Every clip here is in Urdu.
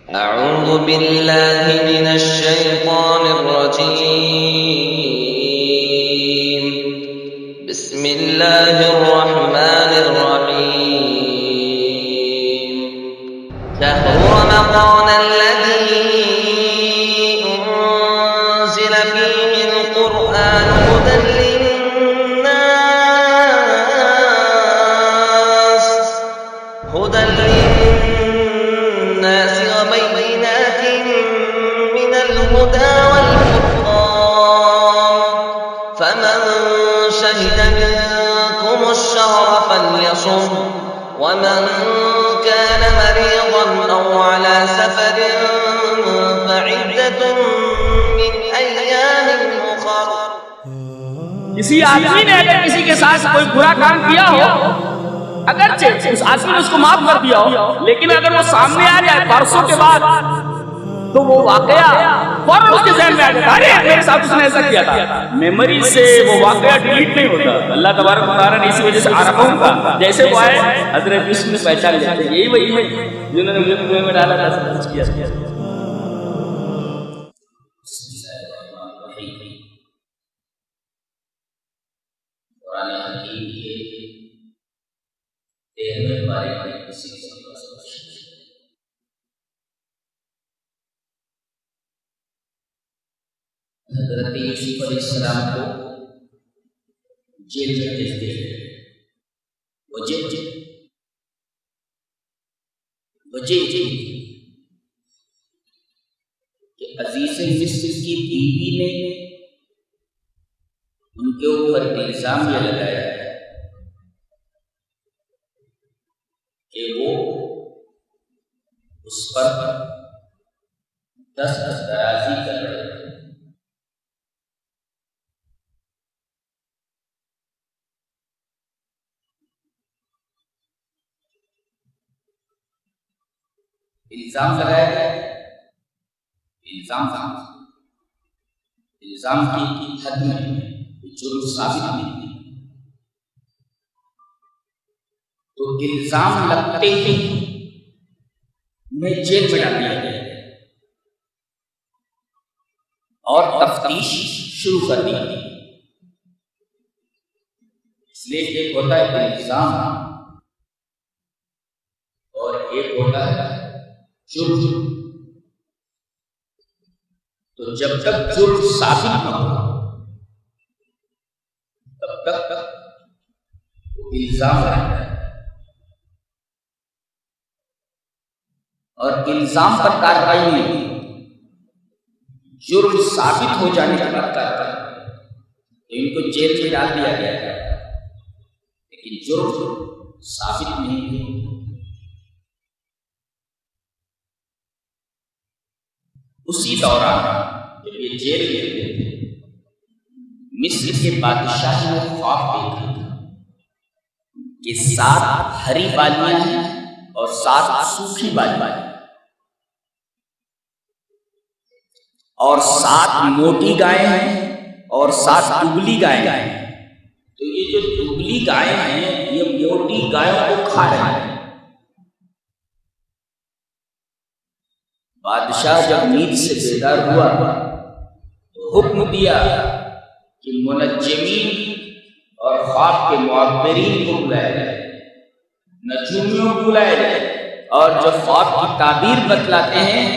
أعوذ بالله من الشيطان الرجيم. بسم الله الرحمن الرحيم. شهر رمضان الذي أنزل فيه القرآن هدى للناس وبينات من الهدى والفرقان، فمن شهد منكم الشهر فليصم، ومن كان مريضا أو على سفر فعدة من أيام أخر. کسی آدمی نے اگر کسی کے ساتھ کوئی برا کام کیا ہو، اگرچہ اس آدمی نے اس کو معاف کر دیا ہو، لیکن اگر وہ سامنے آ جائے برسوں کے بعد تو وہ واقعہ فوراً اس کے ذہن میں آ جاتا ہے، ارے میرے ساتھ اس نے ایسا کیا تھا. میموری سے وہ واقعہ ڈیلیٹ نہیں ہوتا. اللہ تبارک و تعالیٰ نے اسی وجہ سے عربوں کا جیسے وہ آئے حضرت یوسف نے پہچان لیا. یہی وہی ہے جنہوں نے مجھے کنویں میں ڈالا تھا، سب کچھ کیا. قرآن حکیم کے 13ویں پارے میں کسی حضرت یوسف علیہ السلام کو جیل میں بھیج دیا گیا. وجہ کہ عزیز مصر کی بیوی نے ان کے اوپر الزام یہ لگایا ہے کہ وہ اس پر دست درازی کر رہے ہیں. الزام لگایا گیا. الزام کی حد میں جرم ثابت نہیں. تو الزام لگتے ہی انہیں جیل میں ڈال دیا گیا اور تفتیش شروع کر دی. اس لیے ایک ہوتا ہے الزام اور ایک ہوتا ہے جرم. تو جب تک جرم ثابت نہ ہو تب تک الزام رہتا ہے، اور الزام پر کارروائی نہیں، جرم ثابت ہو جانے کے بعد کارروائی. تو ان کو جیل میں ڈال دیا گیا تھا، لیکن جرم ثابت نہیں ہوئی. اسی دوران جب یہ جیل میں تھے، مصر کے بادشاہ نے خواب دیکھا تھا کہ 7 ہری بالیاں ہیں اور 7 سوکھی بالیاں ہیں، اور 7 موٹی گائیں ہیں اور 7 دبلی گائیں ہیں. تو یہ جو دبلی گائیں ہیں یہ موٹی گایوں کو کھا رہے ہیں. بادشاہ جب نیند سے بیدار ہوا تو حکم دیا کہ منجمین اور خواب کے معبرین کو بلایا جائے، نجومیوں کو بلایا جائے، اور جو خواب کی تعبیر بتلاتے ہیں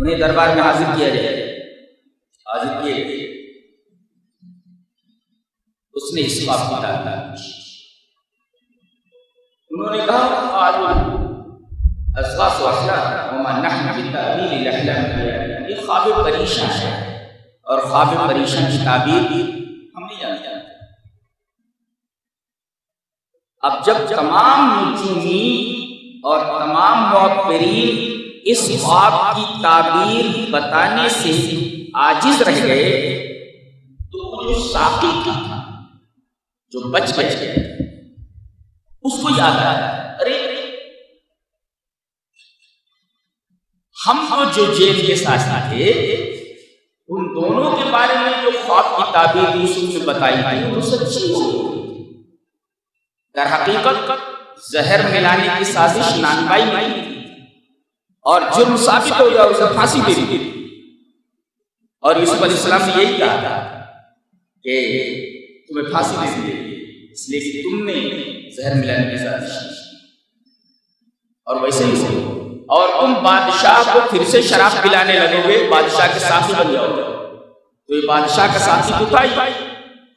انہیں دربار میں حاضر کیا جائے. حاضر کیے گئے. اس نے اس خواب کی تعبیر پوچھی. انہوں نے کہا اصغاث واحلام وما نحن بالتأویل لأحلام. یہ خواب پریشان ہے اور خواب پریشان کی تعبیر ہم نہیں جانتے. اب جب تمام نجومی اور تمام معبرین اس خواب کی تعبیر بتانے سے عاجز رہ گئے تو جو ساقی تھا جو بچ گیا اس کو یاد آیا، ارے ہم جو جیل کے ساتھ تھے ان دونوں کے بارے میں جو خواب کی تعبیر یوسف نے بتائی تھی وہ سچی ہو گئی. در حقیقت زہر ملانے کی سازش نانبائی نہیں تھی، اور جرم ثابت ہو گیا اسے پھانسی دے دی. اور یوسف علیہ السلام نے یہی کہا تھا کہ تمہیں پھانسی دے دی اس لیے کہ تم نے زہر ملانے کی سازش کی. اور ویسے ہی ہو اور تم بادشاہ کو پھر سے شراب پلانے لگو گے، بادشاہ کے ساتھی بن جاؤ گے. تو یہ بادشاہ کا ساتھی تو تھا ہی،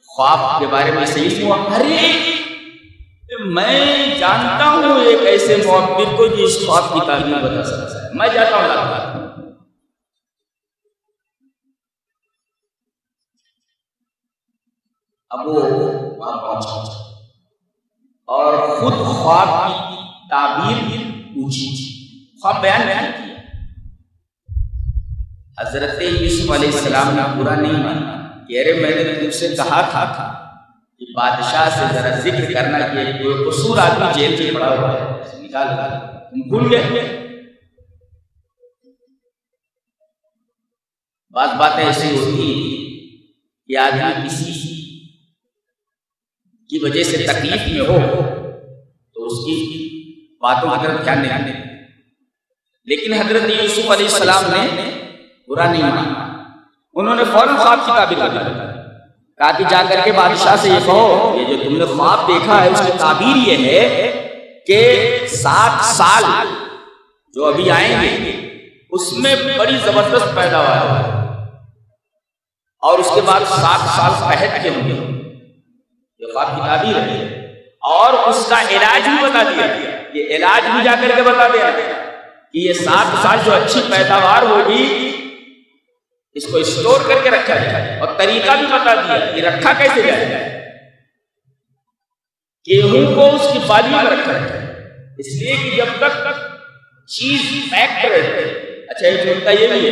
خواب کے بارے میں صحیح ہوا. ارے میں جانتا ہوں ایک ایسے معبر کو جو اس خواب کی تعبیر بتا سکتا ہے. میں جاتا ہوں اللہ. اب وہ وہاں پہنچا اور خود خواب کی تعبیر پوچھی، خواب بیان کیا. حضرت یوسف علیہ السلام نے برا نہیں مانا کہ ارے میں نے تم سے کہا تھا کہ بادشاہ سے ذرا ذکر کرنا کہ کوئی قصور آدمی جیل میں پڑا ہوا ہے، نکال تم بھول گئے. بعض باتیں ایسی ہوتی ہیں کہ آدمی کسی کی وجہ سے تکلیف میں ہو تو اس کی باتوں کی طرف خیال نہیں آنے. لیکن حضرت یوسف علیہ السلام نے برا نہیں مانا. انہوں نے فوراً خواب کی تعبیر کہا کہ جا کر کے بادشاہ سے یہ کہو یہ جو تم نے خواب دیکھا ہے اس کی تعبیر یہ ہے کہ 7 سال جو ابھی آئیں گے اس میں بڑی زبردست پیداوار ہے اور اس کے بعد 7 سال قحط کے ہوں گے. یہ خواب کی تعبیر ہے. اور اس کا علاج بھی بتا دیا، یہ علاج بھی جا کر کے بتا دیا کہ یہ 7 سال جو اچھی پیداوار ہوگی اس کو اسٹور کر کے رکھا جائے. اور طریقہ بھی بتا دیا کہ رکھا کیسے جائے. گیہوں کو اس کی بالی میں رکھا جائے اس لیے کہ جب تک چیز پیک رہے. اچھا ایک نکتہ یہ بھی ہے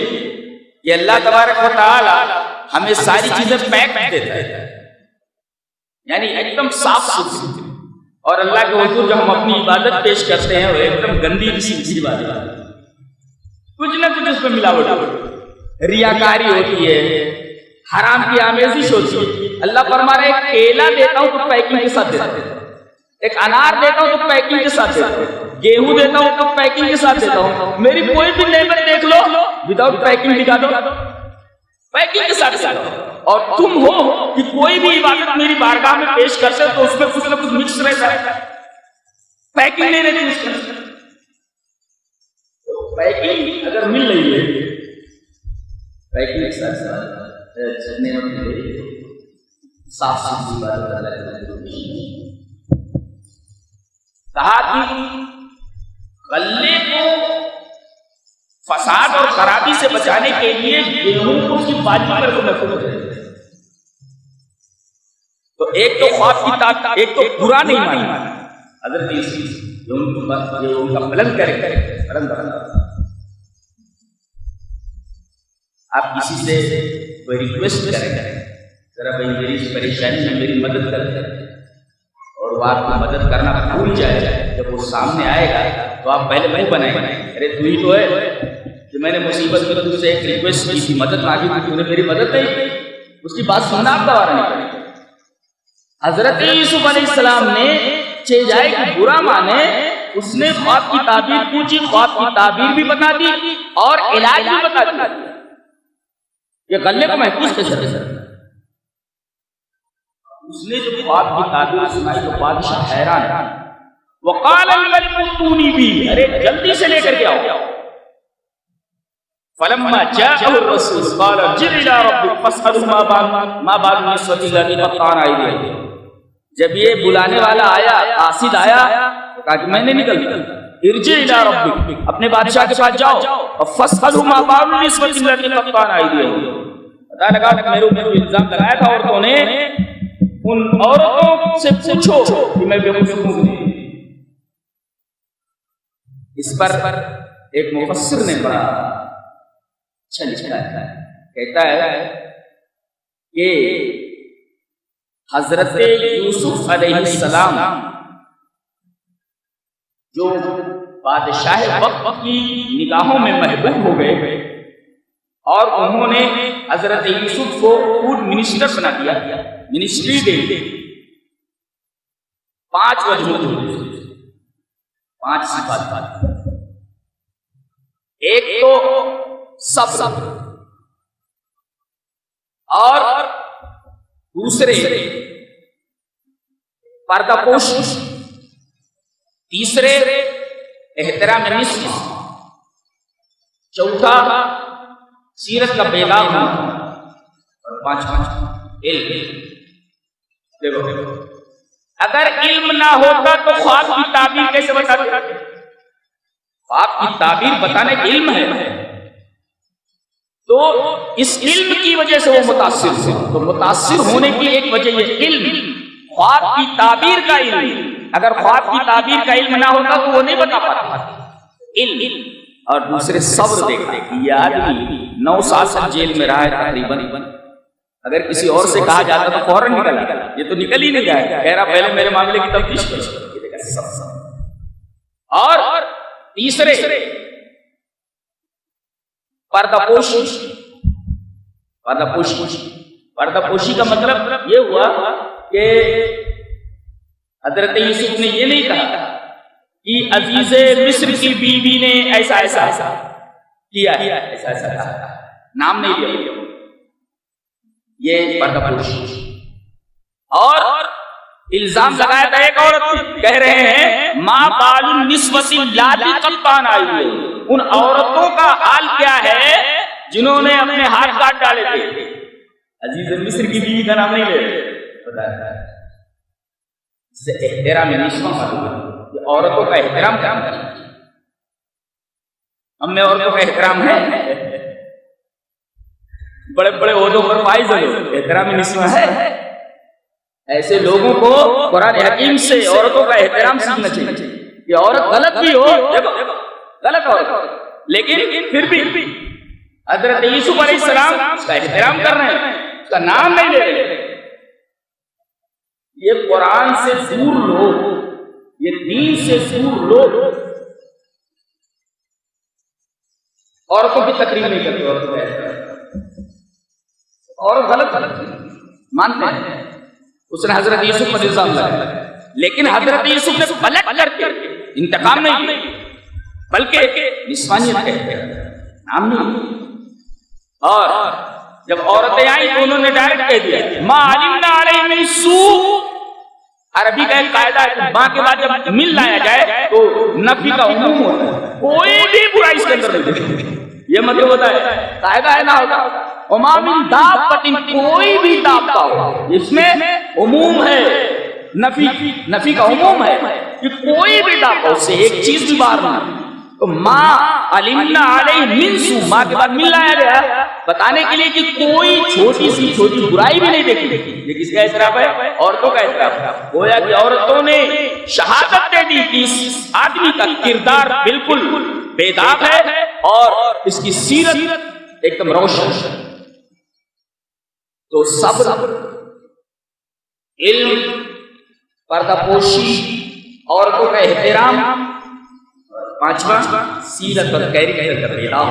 کہ اللہ تبارک و تعالی ہمیں ساری چیزیں پیک دیتا ہے، یعنی ایک دم صاف ستھری. اور اللہ کے حضور جب ہم اپنی عبادت پیش کرتے ہیں وہ ایک دم گندی سی عبادت، کچھ نہ کچھ اس میں ملاوٹ ہوتی ہے، ریاکاری ہوتی ہے، حرام کی آمیزش ہوتی ہے. اللہ فرما رہا ہے ایک کیلا دیتا ہوں تو پیکنگ کے ساتھ دیتا ہوں، ایک انار دیتا ہوں تو پیکنگ کے ساتھ دیتا ہوں، گیہوں دیتا ہوں تو پیکنگ کے ساتھ دیتا ہوں. میری کوئی بھی نعمت دیکھ لو وداؤٹ پیکنگ دکھا دو، پیکنگ کے ساتھ دیتا ہوں. اور تم ہو کہ کوئی بھی عبادت میری بارگاہ میں پیش کرتے تو اس میں کچھ نہ کچھ مکس رہتا ہے، پیکنگ نہیں رہتی. اس میں پیکنگ اگر مل رہی ہے پیکنگ کے ساتھ صاف ستھری عبادت کہا کہ غلے کو فساد اور خرابی سے بچانے کے لیے گیہوں کو اس کی بالی پر محفوظ رہے. تو ایک تو خواب کی طاقت، ایک تو برا نہیں مانا حضرت یوسف جو ان کا پلن کرے. آپ کسی سے کوئی ریکویسٹ کریں ذرا بھائی میری اس پریشانی میں میری مدد کر، اور وہ آپ کو مدد کرنا بھول جائے، جب وہ سامنے آئے گا تو آپ پہلے منہ بنائیں ارے تو ہی تو ہے کہ میں نے مصیبت میں تم سے ایک ریکویسٹ کی تھی، مدد مانگی تھی، تو نے میری مدد نہیں کی. اس کی بات سننا آپ دوبارہ نہیں کریں. حضرت یوسف علیہ السلام نے چیجائے کی برا مانے، اس نے خواب کی تعبیر پوچھی، خواب کی تعبیر بھی بتا دی اور علاج بھی بتا دیا. یہ غلے کو محفوظ کیسے رکھا؟ اس نے جو خواب کی تعبیر سنائی تو بادشاہ حیران. وقال الملك ائتوني به، ارے جلدی سے لے کر کے آؤ. فلما جاءه الرسول قال ارجع الى ربك فاسأله ما بال النسوة التي قطعن أيديهن. جب یہ بلانے والا آیا، قاصد آیا تو کہا کہ میں نے نکل ارجع الى ربك، اپنے بادشاہ کے پاس جاؤ، فاسأله ما بال النسوة التي قطعن أيديهن. پتہ لگا کہ میرے اوپر الزام لگایا تھا عورتوں نے، ان عورتوں سے پوچھو کہ میں بے قصور ہوں. اس پر ایک مفسر نے بڑا اچھا لکھا ہے، کہتا ہے کہ حضرت یوسف علیہ السلام جو بادشاہ وقت کی نگاہوں میں محبوب ہو گئے اور انہوں نے حضرت یوسف کو فوڈ منسٹر بنا دیا، منسٹری دے دی. 5 وجہ 5 صفات. ایک تو صبر اور دوسرے پردہ پوش، تیسرے احترام نصف، چوتھا سیرت کا بیدار ہونا، اور پانچواں علم۔ دیکھو اگر علم نہ ہوتا تو خواب کی تعبیر کیسے بتاتے؟ خواب کی تعبیر بتانے کا علم ہے، تو اس علم کی وجہ سے وہ متاثر ہوا۔ تو متاثر ہونے کی ایک وجہ یہ علم، خواب کی تعبیر کا علم۔ اگر خواب کی تعبیر کا علم نہ ہوتا تو وہ نہیں بتا پاتا علم۔ اور دوسرے صبر دیکھتے کہ یہ آدمی 9 سال سے جیل میں رہا ہے تقریباً، اگر کسی اور سے کہا جاتا تو فوراً نکل آتا، یہ تو نکل ہی نہیں جائے گا، کہہ رہا پہلے میرے معاملے کی تفتیش کرو۔ اور تیسرے پردہ پوشی۔ پردہ پوشی کا مطلب یہ ہوا کہ حضرت یوسف نے یہ نہیں کہا کہ عزیز مصر کی بیوی نے ایسا کیا ہے، ایسا نام نہیں لیا، یہ پردہ پوشی۔ اور الزام لگایا تھا ایک عورت، کہہ رہے ہیں ماں بال النسوۃ اللاتی قطعن آئی، ان عورتوں کا حال کیا ہے جنہوں نے اپنے ہاتھ کاٹ ڈالے تھے۔ عزیز مصر کی بیوی کا نام نہیں لے رہے، سے احترام نسواں معلوم ہے، یہ عورتوں کا احترام کرنا۔ ہم میں عورتوں کا احترام ہے، بڑے بڑے عہدوں پر فائز ہے، احترام نسواں ہے۔ ایسے لوگوں کو قرآن حکیم سے عورتوں کا احترام سیکھنا چاہیے۔ یہ عورت غلط بھی ہو، دیکھو غلط عورت، لیکن پھر بھی حضرت یوسف علیہ السلام اس کا احترام کر رہے ہیں، اس کا نام نہیں لے رہے۔ یہ قرآن سے دور لوگ، یہ دین سے دور لوگ عورتوں کی تقریر نہیں کرتے، عورتوں کا احترام، اور غلط مانتے ہیں۔ اس نے حضرت یوسف پر الزام لگایا، لیکن حضرت یوسف نے پلٹ کر کے انتقام نہیں لیا، بلکہ نسوانیت کا احترام، نام نہیں۔ اور جب عورتیں آئیں تو انہوں نے ڈائریکٹ کہہ دیا ما علمنا علیہ من سوء۔ عربی کا ایک قاعدہ ہے، ماں کے بعد جب مل لایا جائے تو نفی کا عموم ہوتا ہے، کوئی بھی برائی اس کے اندر نہیں دیکھتے۔ یہ مطلب ہوتا ہے قاعدہ ہے نہ ہوتا وما من دابۃ، کوئی بھی دابہ ہو، اس میں عموم ہے، نفی کا عموم ہے کہ کوئی بھی دابہ سے ایک چیز بھی باہر نہ۔ تو ماں علمنا علیہ من سوء، ماں کے بعد مل لایا گیا بتانے کے لیے کہ کوئی چھوٹی سی چھوٹی برائی بھی نہیں دیکھی۔ یہ کس کا اعتراف ہے؟ عورتوں کا اعتراف ہے۔ گویا کہ عورتوں نے شہادت دے دی کہ اس آدمی کا کردار بالکل بے داغ ہے اور اس کی سیرت ایک دم روشن۔ تو صبر، علم، پردہ پوشی، عورتوں کا احترام، پانچواں سیرت اور کیریکٹر کا بیدار۔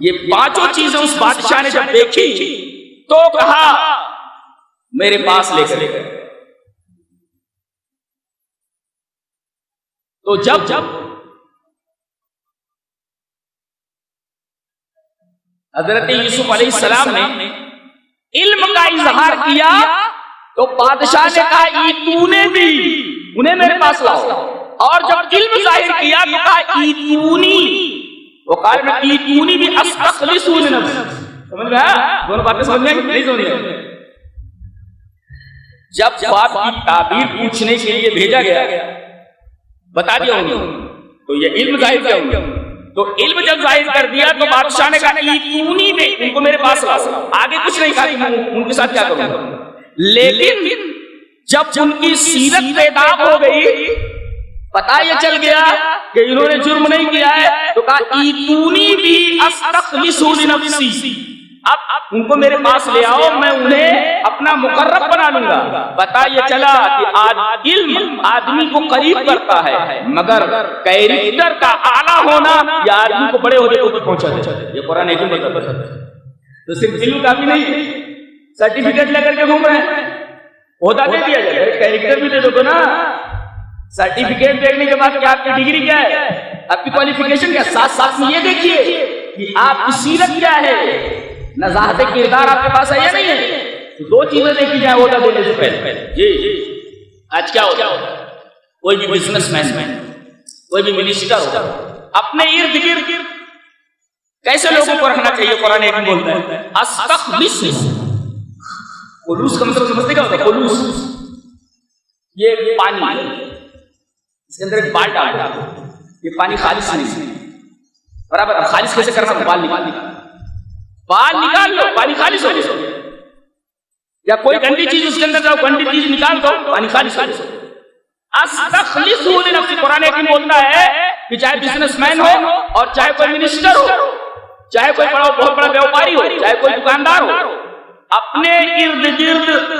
یہ پانچوں چیزیں اس بادشاہ نے جب دیکھی تو کہا میرے پاس لے کر گئے۔ تو جب حضرت یوسف علیہ السلام نے علم کا اظہار کیا تو بادشاہ نے کہا ایتونے بھی، انہیں میرے پاس لاؤ۔ اور جب علم ظاہر کیا تو کہا ایتونی، وہ قال میں ایتونی بھی استخلصوا لنفسی۔ سمجھ میں آیا؟ دونوں باتیں سمجھ میں نہیں سمجھ۔ جب خواب کی تعبیر پوچھنے کے لیے بھیجا گیا بتا دیا انہوں نے، تو یہ علم ظاہر کیا انہوں نے، تو علم جب ظاہر کر دیا تو بادشاہ نے کہا ایتونی بھی، ان کو میرے پاس لاؤ۔ آگے کچھ نہیں کہا ان کے ساتھ کیا کروں گا، لیکن جب ان کی سیرت بے داغ ہو گئی، پتہ یہ چل گیا کہ انہوں نے جرم نہیں کیا ہے، تو کہا ایتونی بھی استخلصوا لنفسی، اب ان کو میرے پاس لے آؤ، میں انہیں اپنا مقرب بنا لوں گا۔ پتہ یہ چلا کہ علم آدمی کو قریب کرتا ہے، مگر کیریکٹر کا اعلیٰ ہونا یہ آدمی کو بڑے عہدے کو پہنچا دیتا ہے۔ یہ قرآن حکیم بتاتا ہے۔ تو صرف علم کافی نہیں، سرٹیفکیٹ لے کر کے گھوم رہے ہیں، عہدہ دے دیا جائے، کیریکٹر بھی دے دو نا۔ سرٹیفکیٹ دیکھنے کے بعد کہ آپ کی ڈگری کیا ہے، آپ کی کوالیفیکیشن کیا، ساتھ ساتھ میں یہ دیکھیے کہ آپ کی سیرت کیا ہے، نزاہت کردار آپ کے پاس ہے یا نہیں ہے. تو دو چیزیں دیکھی جائیں عہدہ دینے سے پہلے. جی آج کیا ہوتا ہے، کوئی بھی بزنس مین، کوئی بھی منسٹر ہو، اپنے ارد گرد کیسے لوگوں کو رکھنا چاہیے. قرآن حکیم بولتا ہے استخلص. خلوص کا مطلب سمجھتے کیا ہوتا ہے؟ خلوص یہ پانی ہے، اس کے اندر ایک بال ڈال دو، یہ پانی خالص نہیں برابر. اب خالص کیسے کرنا؟ بال نکال لو، پانی خالص ہو گیا. یا کوئی گندی چیز اس کے اندر جاؤ، گندی چیز نکال دو، پانی خالص ہو گیا. استخلص لنفسی. قرآن حکیم بولتا ہے کہ چاہے بزنس مین ہو اور چاہے کوئی منسٹر ہو، چاہے کوئی بہت بڑا بیوپاری ہو، چاہے کوئی دکاندار ہو، اپنے ارد گرد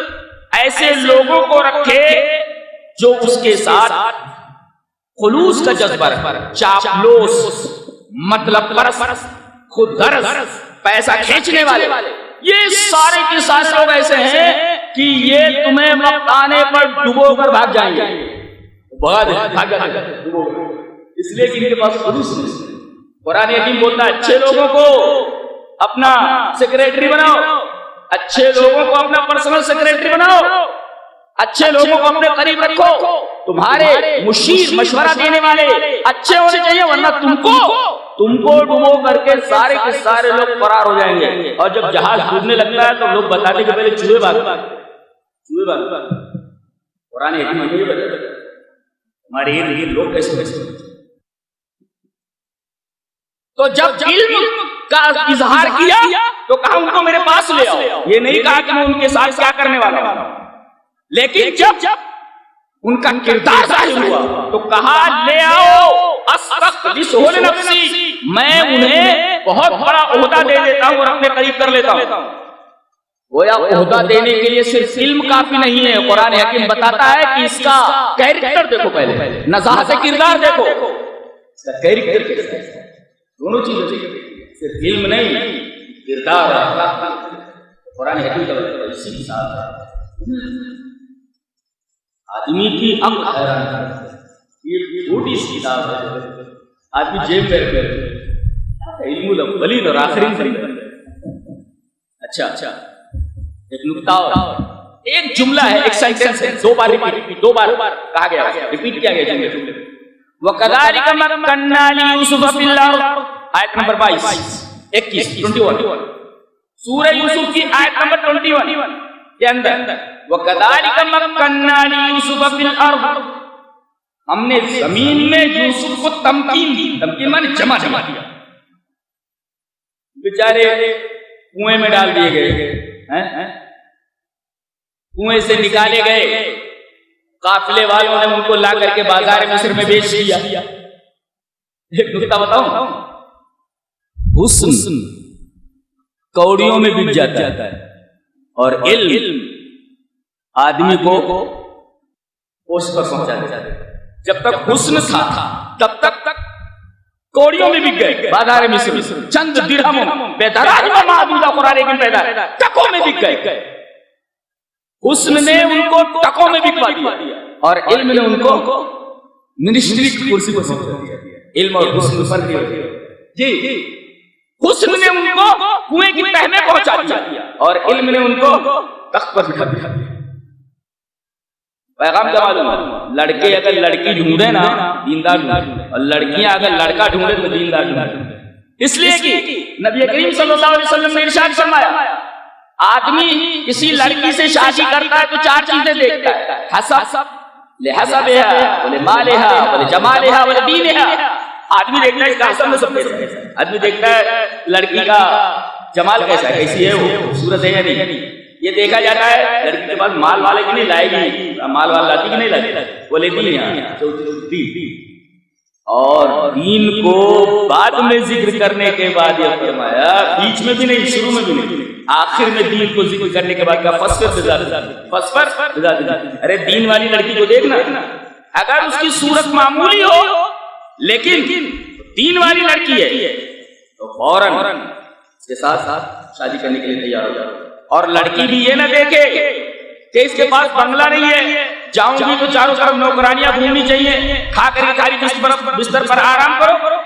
ایسے لوگوں کو رکھے جو اس کے ساتھ خلوص کا جذبہ رکھے. چاپلوس، مطلب پرست، خود غرض، پیسہ کھینچنے والے، یہ سارے کے ساتھ لوگ ایسے ہیں کہ یہ تمہیں وقت آنے پر ڈبو کر بھاگ جائیں گے. اس لیے کہ ان کے پاس خلوص نہیں. قرآن حکیم بولتا ہے اچھے لوگوں کو اپنا سیکریٹری بناؤ، اچھے لوگوں کو اپنا پرسنل سیکریٹری بناؤ، اچھے لوگوں کو اپنے قریب رکھو. تمہارے مشیر، مشورہ دینے والے اچھے ہونے چاہیے، ورنہ تم کو ڈبو کر کے سارے کے سارے لوگ فرار ہو جائیں گے. اور جب جہاز ڈوبنے لگتا ہے تو لوگ بتاتے کہ پہلے چوہے بھاگ. قرآن حکیم ہمیں یہ بتاتا ہے ہمارے یہ لوگ کیسے. تو جب علم کا اظہار کیا تو کہا ان کو میرے پاس لے آؤ. یہ نہیں کہا کہ میں ان کے ساتھ کیا کرنے والا ہوں، لیکن جب ان کا کردار ظاہر ہوا تو کہا لے آؤ استخلص لنفسی. میں انہیں بہت بڑا عہدہ دے دیتا ہوں اور اپنے قریب کر لیتا ہوں. گویا عہدہ دینے کے لیے صرف علم کافی نہیں ہے. قرآن حکیم بتاتا ہے کہ اس کا کیریکٹر دیکھو، پہلے نزاہت کردار دیکھو، اس کا کیریکٹر کیسا ہے. دونوں چیزیں دیکھیں، صرف علم نہیں، کردار. قرآن حکیم کا مطلب اسی کے ساتھ آدمی کی عقل حیران کرتا ہے. یہ چھوٹی سی کتاب ہے، آدمی جیب میں رکھے علم الاولین اور آخرین. اچھا ایک نکتہ اور ایک جملہ ہے، ایک سینٹنس ہے، دو بار کہا گیا، ریپیٹ کیا گیا جملے. وَكَذَلِكَ مَكَّنَّا لِيُوسُفَ فِي الْأَرْضِ. آیت نمبر 21 سورہ یوسف کی آیت نمبر 21 کے اندر وَكَذَلِكَ مَكَّنَّا لِيُوسُفَ فِي الْأَرْضِ. ہم نے زمین میں یوسف کو تمکین دی. تمکین معنی جمع دیا. بیچارے کنویں میں ڈال دیے گئے، کنویں سے نکالے گئے، قافلے والوں نے ان کو لا کر کے بازار مصر میں بیچ دیا. ایک نکتہ بتاؤں، حسن کوڑیوں میں بک جاتا ہے اور علم آدمی کو پوسٹ پر پہنچا دیتا ہے. جب تک حسن تھا تب تک کوڑیوں میں بک گئے بازار مصر، چند درہموں بے دراج و معدودہ قرآن حکیم پیدا ٹکوں میں بک گئے. حسن نے ان کو ٹکوں میں بکوا دیا اور علم نے ان کو منسٹری کی کرسی پر پہنچا دیا. علم اور حسن فرق ہے. جی حسن نے ان کو کنویں کی تہ میں پہنچا دیا اور علم نے ان کو تخت پر بٹھا دیا. پیغام کیا معلوم؟ لڑکے اگر لڑکی ڈھونڈے نا دیندار ڈھونڈے، اور لڑکیاں اگر لڑکا ڈھونڈے تو دیندار ڈھونڈے. اس لیے کہ نبی کریم صلی اللہ علیہ وسلم نے ارشاد فرمایا آدمی کسی لڑکی سے شادی کرتا ہے تو چار چیزیں دیکھتا ہے، حسب لحسبها ولمالها ولجمالها ولدینها. آدمی دیکھتا ہے اس کا حسب میں سب کیسا ہے، آدمی دیکھتا ہے لڑکی کا جمال کیسا ہے، کیسی ہے وہ، خوبصورت ہے یا نہیں. یہ دیکھا جاتا ہے لڑکی کے پاس مال والے کی نہیں لائے گی، مال والا لاتی کی نہیں لاتی، بولے دین. اور دین کو بعد میں ذکر کرنے کے بعد یہ فرمایا، بیچ میں بھی نہیں، شروع میں بھی نہیں، آخر میں دین کو ذکر کرنے کے بعد کہا فسفر. ارے دین والی لڑکی کو دیکھنا، اگر اس کی صورت معمولی ہو لیکن دین والی لڑکی ہے تو فوراً اس کے ساتھ شادی کرنے کے لیے تیار ہو جاؤ. اور لڑکی بھی یہ نہ دیکھے کہ اس کے پاس بنگلہ نہیں ہے، جاؤں گی تو چاروں طرف نوکرانیاں گھومنی چاہیے، کھا کر کے کھاری بستر پر آرام کرو.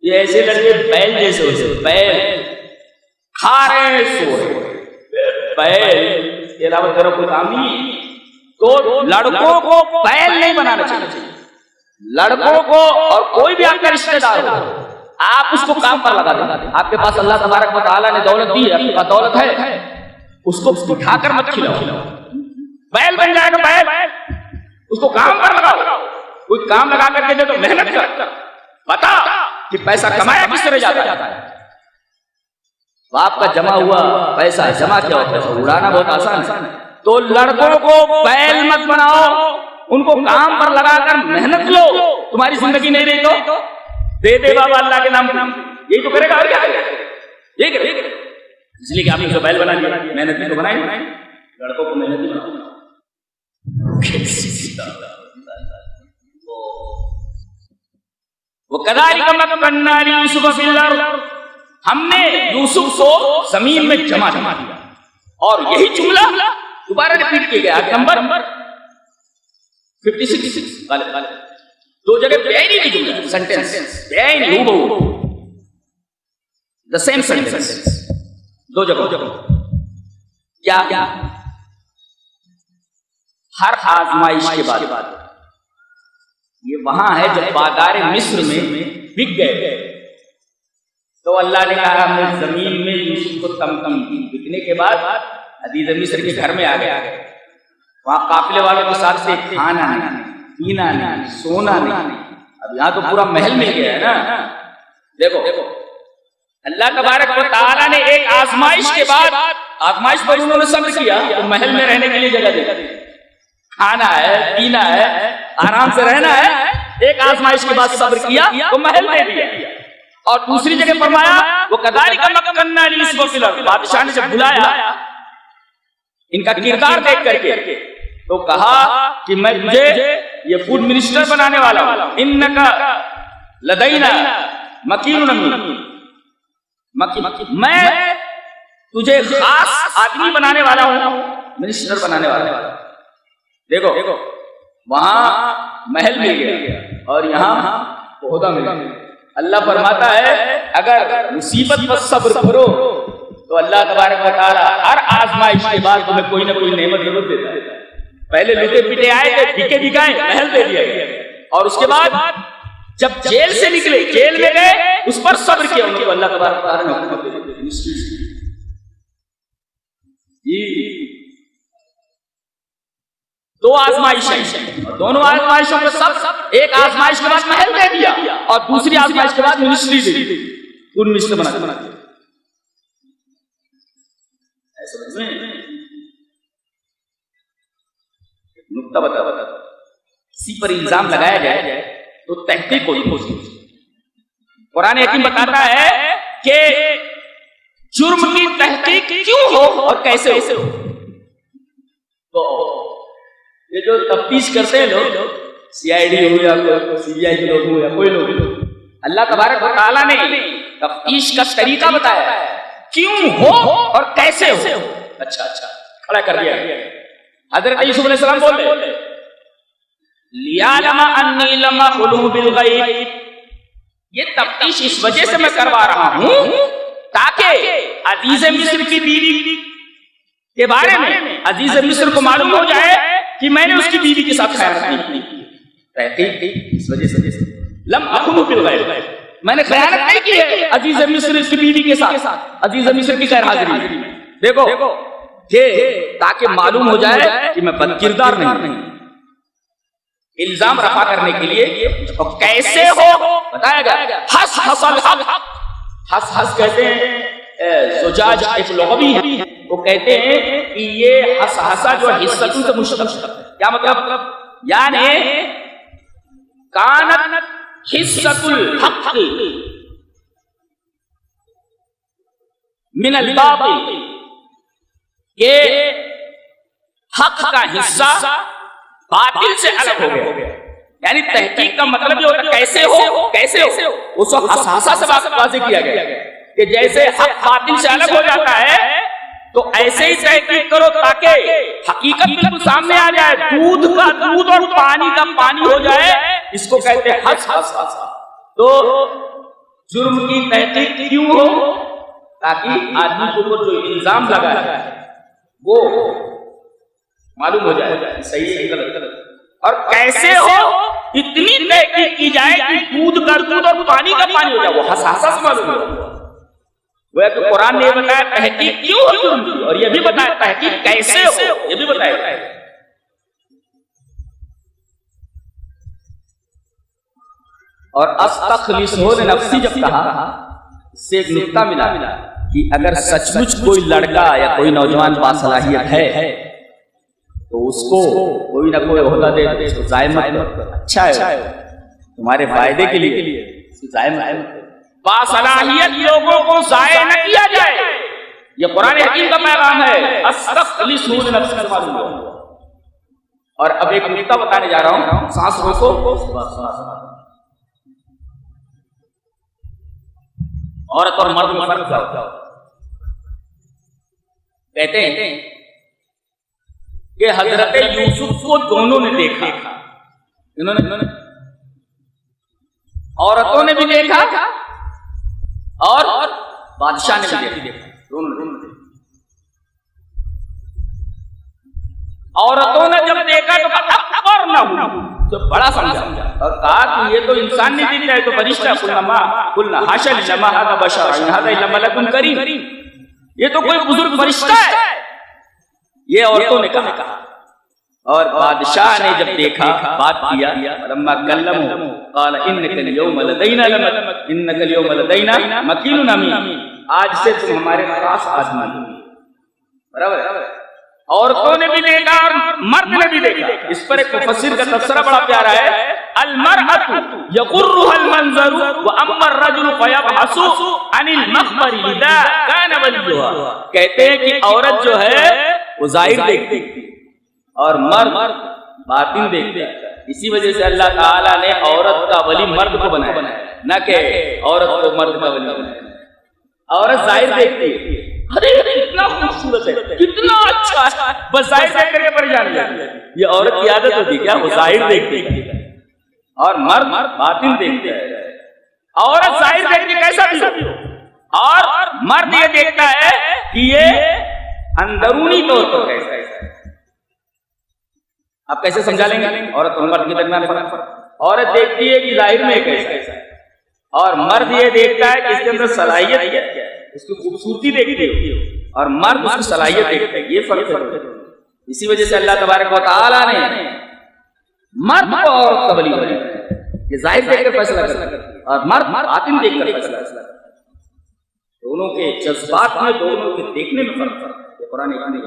یہ ایسے لڑکے بیل جیسے ہوتے، بیل کھا رہے ہیں سو رہے، بیل کے علاوہ تیرا کوئی کام نہیں. تو لڑکوں کو بیل نہیں بنانا چاہیے. لڑکوں کو اور کوئی بھی آپ کا رشتہ دار ہو آپ اس کو کام پر لگا دیں. آپ کے پاس اللہ تبارک و تعالیٰ نے دولت دی ہے، آپ کے پاس دولت ہے، اس کو اٹھا کر مت کھلاؤ. بیل بن جائے گا بیل، اس کو کام پر لگاؤ. کوئی کام لگا کر کے دے تو محنت کر، بتا کہ پیسہ کمایا کس طرح جاتا ہے. باپ کا جمع ہوا پیسہ جمع کیا ہوتا ہے، اڑانا بہت آسان ہے. تو لڑکوں کو بیل مت بناؤ، ان کو کام پر لگا کر محنت لو. تمہاری زندگی نہیں رہی تو دے دے بابا اللہ کے نام، یہی تو کرے گا. اور کیا کرے گا؟ یہ کرے گا. اس لیے کہ آپ نے جو بیل بنا لیا، محنت بھی تو بنائی. لڑکوں کو محنت بھی بناؤ. وَكَذَلِكَ مَكَّنَّا لِيُوسُفَ فِي الْأَرْضِ، ہم نے یوسف کو زمین میں جمع دیا. اور یہی جملہ دوبارہ ریپیٹ کیا گیا. آیت نمبر 56 دو جگہ پہ آئی نہیں جملہ، سینٹینس پہ آئی نہیں، the same sentence دو جگہ. کیا ہر آزمائش کے بعد یہ وہاں ہے جب بازار مصر میں بک گئے تو اللہ نے کہا ہم نے زمین میں یوسف کو تمکین کی. بکنے کے بعد عزیز مصر کے گھر میں آ گئے. وہاں قافلے والوں کے ساتھ سے کھانا نہیں، پینا نہیں، سونا نہیں. اب یہاں تو پورا محل مل گیا ہے نا. دیکھو اللہ تبارک و تعالیٰ نے ایک آزمائش کے بعد، آزمائش پر انہوں نے صبر کیا تو محل میں رہنے کے لیے جگہ دی، کھانا ہے، پینا ہے، آرام سے رہنا ہے. ایک آزمائش کے بعد صبر کیا تو محل میں دیا. اور دوسری جگہ فرمایا وَكَذَلِكَ مَكَّنَّا لِيُوسُفَ فِي الْأَرْضِ، بادشاہ نے جب بلایا ان کا کردار دیکھ کر کے تو کہا کہ میں تجھے یہ فوڈ منسٹر بنانے والا ہوں. اِنَّكَ لَدَيْنَا مَكِينٌ أَمِينٌ، میں تجھے خاص آدمی بنانے والا ہوں، منسٹر بنانے والا ہوں. دیکھو وہاں محل مل گیا اور یہاں عہدہ مل گیا. اللہ فرماتا ہے اگر مصیبت پر صبر کرو تو اللہ تبارک و تعالیٰ ہر آزمائش کے بعد تمہیں کوئی نہ کوئی نعمت ضرور دیتا ہے. پہلے لوٹے پیٹے آئے تھے، بکے بکائے، محل دے دیا گیا. اور اس کے بعد جب جیل سے نکلے، جیل میں گئے، اس پر صبر کیا ان کو اللہ تبارک و تعالیٰ نے حکم دے دیا. دو آزمائشیں، دونوں آزمائشوں کے سب، ایک آزمائش کے بعد محل دے دیا اور دوسری آزمائش کے بعد منسٹری دے دی، پوری منسٹر بنا دیا. ایسا نقطہ بتا کسی پر الزام لگایا جائے تو تحقیق ہوتی. قرآن حکیم بتاتا ہے کہ جرم کی تحقیق کیوں ہو اور کیسے ہو. تو یہ جو تفتیش کرتے ہیں لوگ، سی آئی ڈی ہو یا سی بی آئی کے لوگ ہو یا کوئی لوگ، اللہ تبارک و تعالیٰ نے تفتیش کا طریقہ بتایا ہے کیوں ہو اور کیسے ہو. اچھا کھڑا کر دیا. حضرت یوسف علیہ السلام بولتے لِيَعْلَمَ أَنِّي لَمْ أَخُنْهُ بِالْغَيْبِ، یہ تفتیش اس وجہ سے میں کروا رہا ہوں تاکہ عزیز مصر کی بیوی کے بارے میں عزیز مصر کو معلوم ہو جائے کہ میں نے اس کی بیوی کے ساتھ خیانت نہیں کی. تحقیق اس وجہ سے لم اخنہ بالغیب، میں نے خیانت نہیں کی ہے عزیز مصر کی بیوی کے ساتھ، عزیز مصر کی غیر حاضری میں. دیکھو کہ تاکہ معلوم ہو جائے کہ میں بد کردار نہیں. الزام رفع کرنے کے لیے کیسے ہو بتایا گیا. حس حس الحق، حس حس کہتے ہیں زجاج ایک لغوی ہے، وہ کہتے ہیں کہ یہ حس حسا جو حصتوں سے مشتق ہے. کیا مطلب؟ یعنی کانت حصۃ الحق من الباطل، یہ حق کا حصہ باطل سے الگ ہو گیا. یعنی تحقیق کا مطلب یہ ہوتا ہے کیسے ہو، کیسے ہو. اس وقت حساسہ سے واضح کیا گیا کہ جیسے حق باطل سے الگ ہو جاتا ہے تو ایسے ہی تحقیق کرو تاکہ حقیقت بالکل سامنے آ جائے، دودھ کا دودھ اور پانی کا پانی ہو جائے، اس کو کہتے ہیں حس حس حس۔ تو جرم کی تحقیق کیوں ہو؟ تاکہ آدمی کو جو الزام لگا ہے وہ معلوم ہو جائے صحیح ہے غلط، اور کیسے ہو اتنی تحقیق کی جائے کہ دودھ کا دودھ اور پانی کا پانی ہو جائے، وہ حس حس معلوم ہو۔ وہ کہ قرآن نے یہ بتایا تحقیق کیوں ہو، اور یہ بھی بتایا تحقیق کیسے ہو، یہ بھی بتایا۔ اور استخلص لنفسی جب کہا، اس سے ایک نکتہ ملا کہ اگر سچ مچ کوئی لڑکا یا کوئی نوجوان باصلاحیت ہے تو اس کو کوئی نہ کوئی عہدہ دے اس کو ضائع مت، اچھا ہے تمہارے فائدے کے لیے ضائع مت، باصلاحیت لوگوں کو ضائع نہ کیا جائے، یہ قرآن حکیم کا پیغام ہے۔ استخلص لنفسی کا معلوم ہوا۔ اور اب ایک نکتہ بتانے جا رہا ہوں، سانس روکو۔ عورت اور مرد میں فرق کیا؟ کہتے ہیں کہ حضرت یوسف کو دونوں نے دیکھا، انہوں نے عورتوں نے بھی دیکھا اور بادشاہ نے بھی دیکھا، دونوں نے۔ عورتوں نے جب دیکھا تو اکبر نہ ہوا، تو بڑا سمجھا اور کہا کہ یہ تو انسان نہیں دیکھتا ہے، تو فرشتہ، قلنا حاشا للہ ما ھذا بشر ان ھذا الا ملک کریم، یہ تو کوئی بزرگ فرشتہ ہے، یہ عورتوں نے کہا۔ اور بادشاہ نے جب دیکھا، بات کیا، لما کلموا قال انک اليوم لدینا مکین امین، آج سے تم ہمارے پاس آدمی ہو، برابر ہے۔ عورتوں نے بھی دیکھا اور مرد نے بھی دیکھا۔ اس پر ایک مفسر کا تفسیرہ بڑا پیارا ہے، المرأة يغرها المنظر واما الرجل فيبحث عن المخبر اذا كان وليها، کہتے ہیں کہ عورت جو ہے وہ ظاہر دیکھتی اور مرد باطن دیکھتا ہے، اسی وجہ سے اللہ تعالیٰ نے عورت کا ولی مرد کو بنایا، نہ کہ عورت کو مرد کا ولی بنایا۔ عورت ظاہر دیکھتی ہے، ارے کتنا خوبصورت ہے، کتنا اچھا ہے، بس ظاہر دیکھ کر کے پریشان ہے۔ یہ عورت کی عادت ہوتی کیا؟ وہ ظاہر دیکھتی ہے اور مرد باطن دیکھتا ہے۔ عورت ظاہر دیکھ کے کیسا بھی ہو، اور مرد یہ دیکھتا ہے کہ یہ اندرونی طور پر کیسا ہے۔ آپ کیسے سمجھا لیں گے عورت اور مرد کے درمیان فرق؟ عورت دیکھتی ہے کہ ظاہر میں کیسا ہے، اور مرد یہ دیکھتا ہے کہ اس کے اندر صلاحیت کیا ہے، اس کی خوبصورتی دیکھتی ہے، اور مرد اس کی صلاحیت دیکھتا ہے۔ یہ فرق ہے۔ اسی وجہ سے اللہ تبارک و تعالیٰ نے مرد کو عورت کا ولی بنایا، یہ ظاہر دیکھ کر فیصلہ کرتا ہے، اور مرد باطن دیکھ کر فیصلہ کرتا ہے۔ دونوں کے جذبات میں، دونوں کے دیکھنے میں فرق ہے۔ قرآن نے بنایا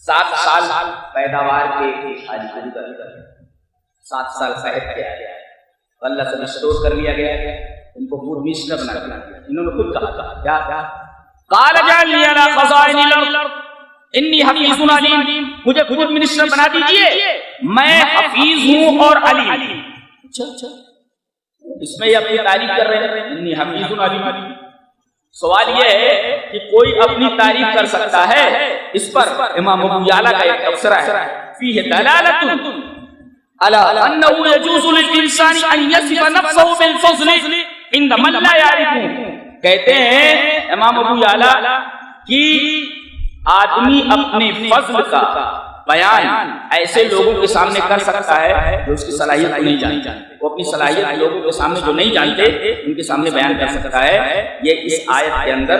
7 سال پیداوار کے حاجی کا 7 سال صحت کے آیا، اللہ سے ریسٹور کر لیا گیا، ان کو فوڈ منسٹر بنا دیا۔ انہوں نے خود کہا کیا؟ قال اجعلنی علی خزائن الارض انی حفیظ علیم، مجھے فوڈ منسٹر بنا دیجئے، میں حفیظ ہوں اور علیم۔ اچھا، اس میں یہ اپنی تعریف کر رہے ہیں، انی حفیظ علیم۔ سوال یہ ہے کہ کوئی اپنی تعریف کر سکتا ہے؟ اس پر امام ابو یعلا کا ایک تبصرہ ہے، فیہ دلالۃ علی انہ یجوز للانسان ان یصف نفسہ بالفضل عند من لا یعرفہ۔ کہتے ہیں امام ابو یعلا کہ آدمی اپنے فضل کا بیان ایسے لوگوں کے سامنے کر سکتا ہے جو اس کی صلاحیت کو نہیں جانتے، وہ اپنی صلاحیت لوگوں کے سامنے جو نہیں جانتے ان کے سامنے بیان کر سکتا ہے۔ یہ اس آیت کے اندر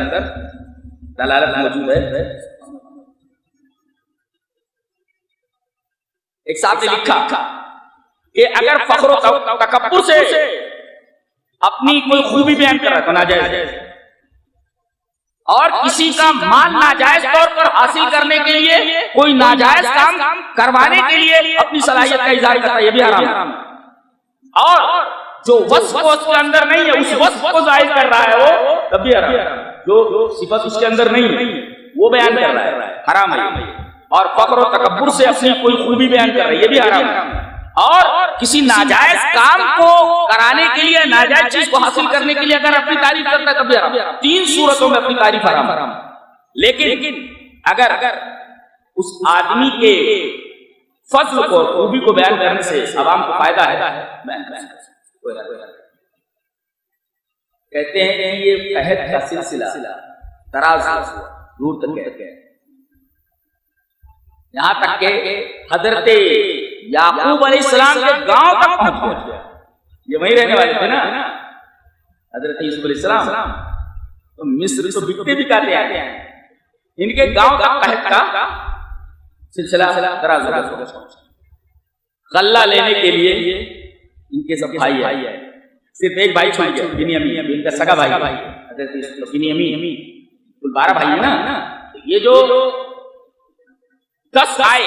دلالت موجود ہے۔ ایک صاحب نے لکھا کہ اگر فخر و تکبر سے اپنی کوئی خوبی بیان کر رہا ہے تو ناجائز ہے، اور کسی کا مال ناجائز طور پر حاصل کرنے کے لیے، کوئی ناجائز کام کروانے کے لیے اپنی صلاحیت کا اظہار کرتا ہے، یہ بھی حرام ہے۔ اور جو وصف اس کے اندر نہیں ہے اس وصف کو ظاہر کر رہا ہے وہ تب بھی حرام ہے، جو صفت اس کے اندر نہیں ہے وہ بیان کر رہا ہے، حرام ہے۔ اور فخر و تکبر سے اپنی کوئی خوبی بیان کر رہا ہے، یہ بھی حرام ہے۔ اور کسی ناجائز کام کو کرانے کے لیے، ناجائز چیز کو حاصل کرنے کے لیے اگر اپنی تعریف کرتا ہے کبھی حرام، 3 صورتوں میں اپنی تعریف حرام۔ لیکن اگر اس آدمی کے فضل کو، خوبی کو بیان کرنے سے عوام کو فائدہ ہے، کہتے ہیں کہ یہ قحط کا سلسلہ دراز دور تک ہے، یہاں تک کہ حضرت یعقوب علیہ السلام کے گاؤں تک پہنچ گیا۔ یہ وہیں رہنے والے تھے نا حضرت یوسف علیہ السلام، تو مصر تو بکتے بھی کہتے ہیں، ان کے گاؤں کا قحط کا سلسلہ دراز ہو گیا۔ غلہ لینے کے لیے ان کے سب بھائی ہے، صرف ایک بھائی چھوڑ گیا، بنیامین، ان کا سگا بھائی حضرت بنیامین، کل 12 بھائی ہیں نا۔ یہ جو 10 آئے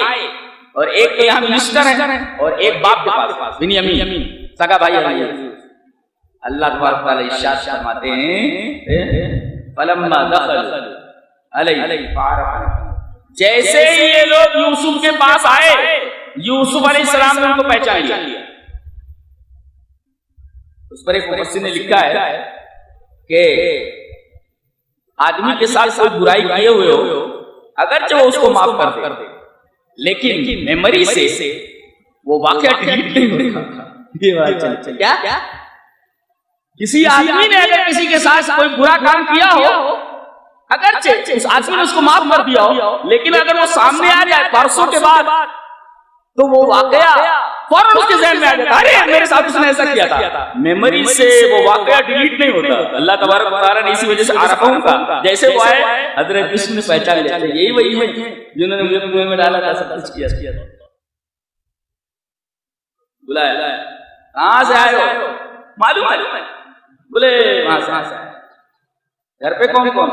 اور ایک تو یہاں منسٹر ہے اور ایک باپ کے پاس بنیامین سگا بھائی ہے۔ اللہ تبارک و تعالی ارشاد فرماتے ہیں فلما دخلوا علیہ جیسے ہی یہ لوگ یوسف کے پاس آئے، یوسف علیہ السلام نے ان کو پہچان لیا۔ اس پر ایک مفسر نے لکھا ہے کہ آدمی کے ساتھ کوئی برائی کیے ہوئے ہو، اگرچہ وہ اس کو معاف کر دے، لیکن میموری سے وہ واقعہ ڈیلیٹ نہیں ہوتا۔ یہ بات کیا کسی آدمی نے اگر کسی کے ساتھ کوئی برا کام کیا ہو، اگرچہ اس آدمی نے اس کو معاف کر دیا ہو، لیکن اگر وہ سامنے آ جائے برسوں کے بعد تو وہ واقعہ فوراً اس کے ذہن میں آ جاتا ہے، ارے میرے ساتھ اس نے ایسا کیا تھا۔ میموری سے وہ واقعہ ڈیلیٹ نہیں ہوتا۔ اللہ تبارک و تعالیٰ نے اسی وجہ سے عرفوں کا جیسے وہ آئے حضرت یوسف نے پہچان لیا، یہی وہی ہے جنہوں نے مجھے منہ میں ڈالا تھا، سب کچھ کیا تھا۔ بلایا کہاں سے آئے ہو؟ معلوم ہے؟ بولے وہاں سے آئے۔ گھر پہ کون کون؟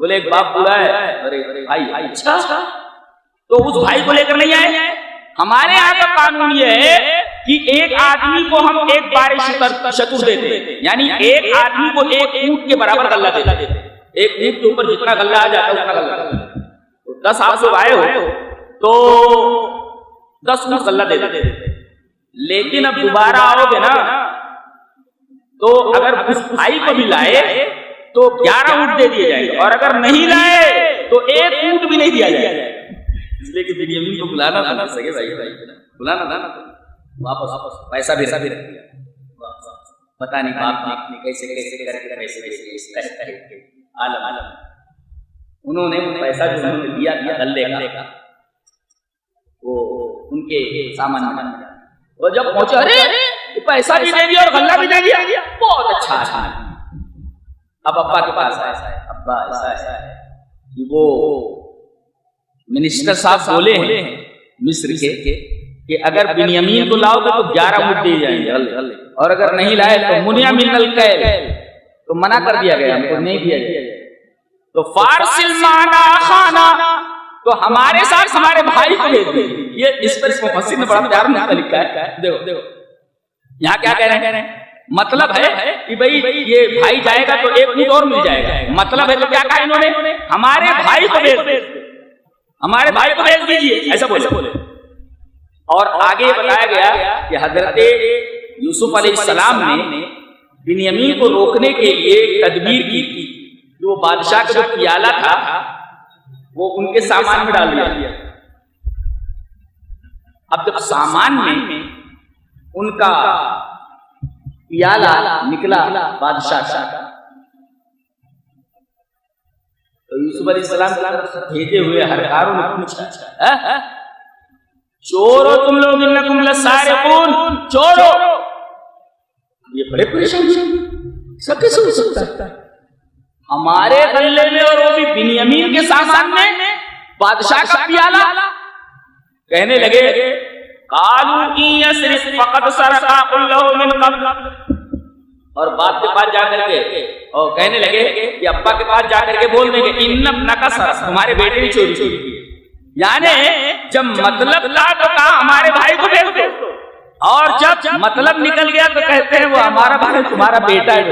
بولے ایک باپ بولا ہے اور ایک بھائی۔ اچھا، تو اس بھائی کو لے کر نہیں آئے؟ ہمارے یہاں کا قانون یہ ہے کہ ایک آدمی کو ہم ایک بار شتر دیتے ہیں، یعنی ایک آدمی کو ایک اونٹ کے برابر غلہ دیتے ہیں۔ ایک اونٹ کے اوپر جتنا غلہ آ جاتا ہے اتنا غلہ، 10 آپ لوگ آئے ہو تو 10 اونٹ غلہ دیتے ہیں۔ لیکن اب دوبارہ آؤ گے نا تو اگر اس بھائی کو بھی لائے تو 11 اونٹ دے دیے جائیں گے، اور اگر نہیں لائے تو 1 اونٹ بھی نہیں دیا جائے گا۔ اس لیے کہ بنیامین کو بلانا تھا نا، سگے بھائی بلانا تھا نا، واپس پیسہ بھی رکھ دیا۔ پتہ نہیں باپ نے کیسے کر کے پیسے عالم انہوں نے پیسہ جو انہوں نے دیا غلے کا، وہ ان کے سامان میں ڈالا۔ اور جب پہنچے ارے پیسہ بھی دے دیا اور غلہ بھی دے دیا، بہت اچھا۔ اب ابا کے پاس آئے، ابا ایسا ہے کہ وہ منسٹر صاحب بولے ہیں مصر کے کہ اگر بنیامین کو لاؤ تو 11 اونٹ دے جائیں گے، اور اگر نہیں لائے تو منع من الکیل، تو منع کر دیا گیا، ہم کو نہیں دیا جائے۔ تو فارسل معنا خانا، تو ہمارے ساتھ ہمارے بھائی کو بھیج دیں۔ یہ اس پر مفسر نے بڑا پیار نقطہ لکھا ہے، دیکھو یہاں کیا کہہ رہے ہیں، مطلب ہے کہ بھئی یہ بھائی جائے گا تو 1 اونٹ اور مل جائے گا، مطلب ہے تو کیا کہا انہوں نے، ہمارے بھائی کو بھیج دیں، ہمارے بھائی کو بھیج دیجیے، ایسا بولے۔ اور آگے بتایا گیا کہ حضرت یوسف علیہ السلام نے بنیامین کو روکنے کے لیے تدبیر کی تھی، جو بادشاہ کا جو پیالہ تھا وہ ان کے سامان میں ڈال دیا۔ اب جب سامان میں ان کا پیالہ نکلا بادشاہ کا، تو یوسف علیہ السلام کی طرف بھیجے ہوئے ہر کاروں نے پوچھا، چورو تم لوگ انکم لسارقون، چورو۔ یہ بڑے پریشان سب کیسے ہو سکتا ہے؟ ہمارے غلے میں اور وہ بھی بنیامین کے سامان میں بادشاہ کا پیالہ۔ کہنے لگے قالوا ان يسرق فقد سرق اخ له من قبل، اور باپ کے پاس جا کر کے اور کہنے لگے کہ ابا کے پاس جا کر کے بول دیں گے ان ابنک سرق، تمہارے بیٹے نے چوری کی۔ یعنی جب مطلب تھا تو کہا ہمارے بھائی کو بھیج دو، اور جب مطلب نکل گیا تو کہتے ہیں وہ ہمارا بھائی تمہارا بیٹا ہے۔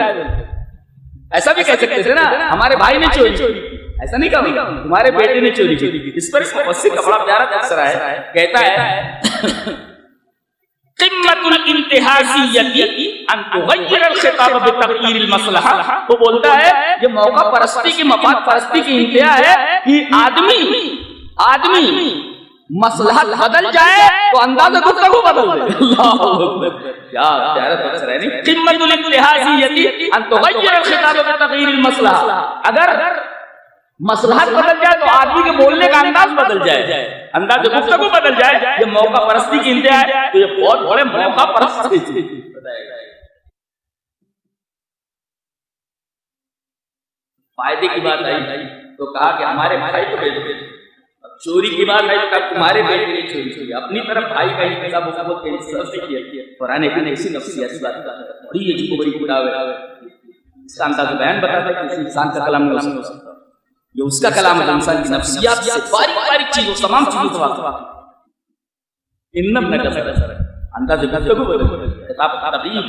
ایسا بھی کہہ سکتے تھے نا، ہمارے بھائی نے چوری کی، ایسا نہیں کہا تمہارے بیٹے نے چوری کی۔ اس پر مفسر کا بڑا پیارا تبصرہ ہے، کہتا ہے قمت الانتہازیتی ان تغیر الخطاب بتغییر المصلحہ، وہ بولتا ہے یہ موقع پرستی کی، مفاد پرستی کی انتہا ہے کہ آدمی مصلحت بدل جائے تو انداز گفتگو بدل جائے. اللہ اکبر، کیا پیارا تفسیر ہے نہیں. قمت الانتہازیتی ان تغیر الخطاب بتغییر المصلحہ، اگر مصلحت بدل جائے تو آدمی کے بولنے کا انداز بدل جائے، انداز گفتگو بدل جائے. یہ موقع پرستی کی انتہا ہے، تو یہ بہت بڑے موقع پرستی. فائدے کی بات آئی تو کہا کہ ہمارے بھائی کو بھیج دو. اب چوری کی بات آئی تو تمہارے بیٹے نے چوری اپنی طرف بھائی کا انتخاب محبت کے طرف سے کیا. قرآن کی اسی نفسیاتی بات بڑی عجیب و بڑی کتاب ہے. اس کا انداز بیان بتاتا ہے کہ انسان کا کلام نہیں ہو سکتا، یہ اس کا کلام ہے. انسان کی نفسیات سے باریک چیزوں، تمام چیزوں سے واقف. انم نہ کر انداز گفتگو بدل خطاب تقریب.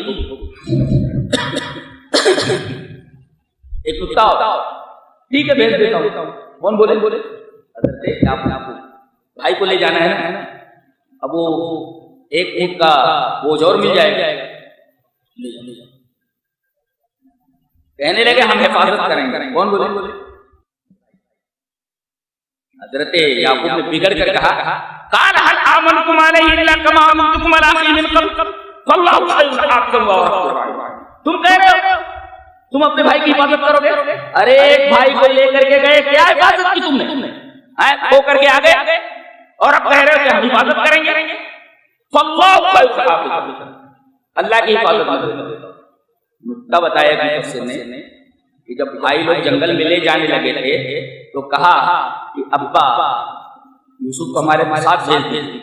ایک کتا ہوتا، ٹھیک ہے بھیج دیتا ہوں. کون بولے؟ حضرت آپ بھائی کو لے جانا ہے نا، اب وہ ایک کا بوجھ اور مل جائے گا. کہنے لگے ہم حفاظت کریں گے. کون بولے؟ حضرت یعقوب نے بگڑ کر کہا قال هل آمنتم علیہ الا کما آمنتکم علی اخی من قبل فاللہ خیر حافظا وارحم الراحمین. تم کہہ رہے ہو تم اپنے بھائی کی حفاظت کرو گے. ارے ایک بھائی کو لے کر کے گئے، کیا حفاظت کی تم نے؟ کھو کر کے آگے اور اب کہہ رہے ہو کہ ہم حفاظت کریں گے. فاللہ خیر حافظا، اللہ کی حفاظت. مدعا بتایا گیا تفسیر نے کہ جب بھائی لوگ جنگل میں لے جانے لگے تھے تو کہا کہ ابا یوسف کو ہمارے ساتھ بھیج دیجیے،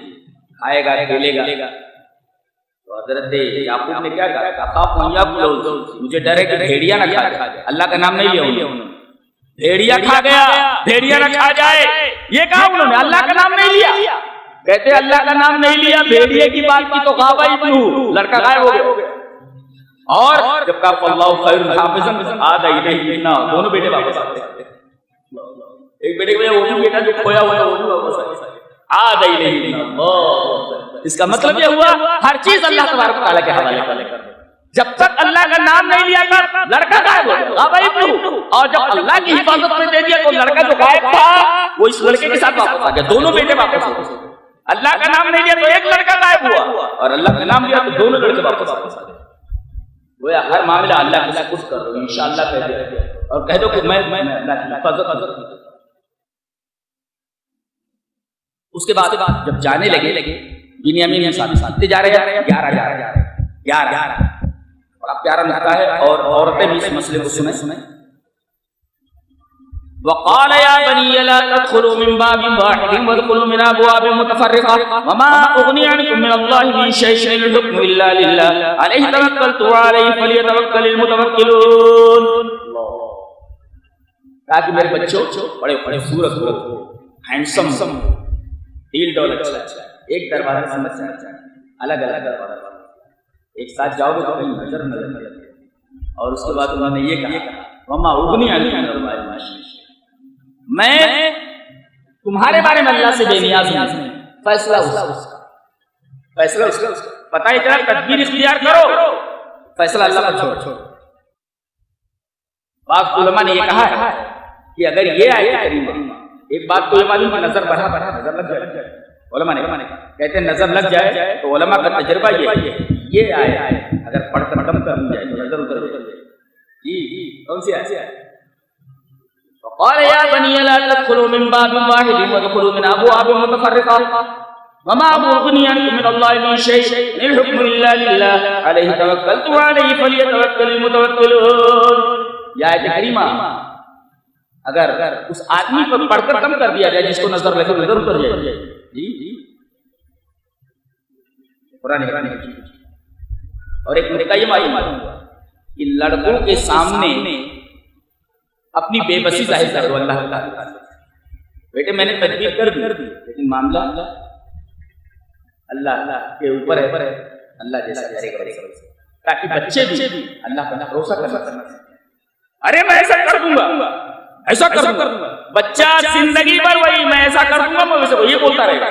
کھائے گا کھیلے گا. تو حضرت یعقوب نے کیا کہا؟ مجھے ڈر ہے کہ بھیڑیا نہ کھا جائے. اللہ کا نام نہیں لیا انہوں نے. بھیڑیا کھا گیا، بھیڑیا نہ کھا جائے، یہ کہا انہوں نے. اللہ کا نام نہیں لیا. کہتے اللہ کا نام نہیں لیا، بھیڑیے کی بات کی تو غاب ابنہ، لڑکا غائب ہو گیا. اور جب کہا اللہ خیر حافظا عاد الیہ، دونوں بیٹے واپس آتے. ایک بیٹے کو وہ بیٹا جو کھویا ہوا ہے وہ واپس آئے. عاد الیہ، اس کا مطلب یہ ہوا ہر چیز اللہ تبارک و تعالیٰ کے حوالے کر. جب تک اللہ کا نام نہیں لیا تھا لڑکا غائب ہو گیا، اور جب اللہ کی حفاظت میں دے دیا تو لڑکا جو غائب تھا وہ اس لڑکے کے ساتھ واپس آ گیا. دونوں بیٹے واپس آ گئے. اللہ کا نام نہیں لیا تو ایک لڑکا غائب ہوا، اور اللہ کا نام لیا تو دونوں لڑکے واپس آ گئے. وہ ہر معاملہ اللہ کے سپرد کر دو، انشاءاللہ کہہ دو، اور کہہ دو کہ میں اللہ کی حفاظت. اس کے بعد جب جانے لگے بنیامین ساتھ جا رہے ہیں 11 اور اب پیارا لگتا ہے. اور عورتیں بھی اس مسئلے کو سنیں. وقال يا بني لا تدخلوا من باب واحد وادخلوا من ابواب متفرقه وما اغني عنكم من الله من شيء ان الحكم الا لله عليه توكلت وعليه فليتوكل المتوكلون. تاکہ میرے بچوں بڑے خوبصورت ہو، ہینڈسم، ڈیل ڈول اچھا، ایک دروازے سے سمجھ جائیں، الگ دروازہ ایک ساتھ جاؤ گے تو کہیں نظر نہ لگے. اور اس کے بعد انہوں نے یہ کہا وما اغنی عنکم من اللہ، میں تمہارے بارے میں اللہ سے بے نیاز ہوں. فیصلہ اس کا پتہ ہے، جناب تدبیر اختیار کرو، فیصلہ اللہ پر چھوڑو. بعض علماء نے یہ کہا ہے کہ اگر یہ آیت کریمہ، ایک بات تو یہ معلوم ہے نظر بڑھا نظر لگ جائے. علماء نے کہتے ہیں نظر لگ جائے تو علماء کا تجربہ یہ آیت اگر پڑھ کر کم کر جائے تو نظر ادھر جائے. جی کون سی آیت؟ قال يا بني لا تدخلوا من باب واحد وادخلوا من ابواب متفرقه وما اغني عنكم من الله من شيء ان الحكم الا لله عليه توكلت وعليه فليتوكل المتوكلون. یہ آیت کریمہ اگر اس آدمی پر پڑھ کر کم کر دیا جائے جس کو نظر لگے نظر اتر جائے. جی قرآن. اور ایک نکتہ یہ معلوم ہوا کہ لڑکوں کے سامنے اپنی بے بسی ظاہر کرو اللہ تعالیٰ. بیٹے میں نے تدبیر کر دی لیکن معاملہ اللہ کے اوپر ہے، اللہ جیسا کرے گا، تاکہ بچے بھی اللہ پر بھروسہ کر سکیں. ارے میں ایسا کر دوں گا، بچہ زندگی بھر وہی میں ایسا کر دوں گا، میں یہ بولتا رہے گا.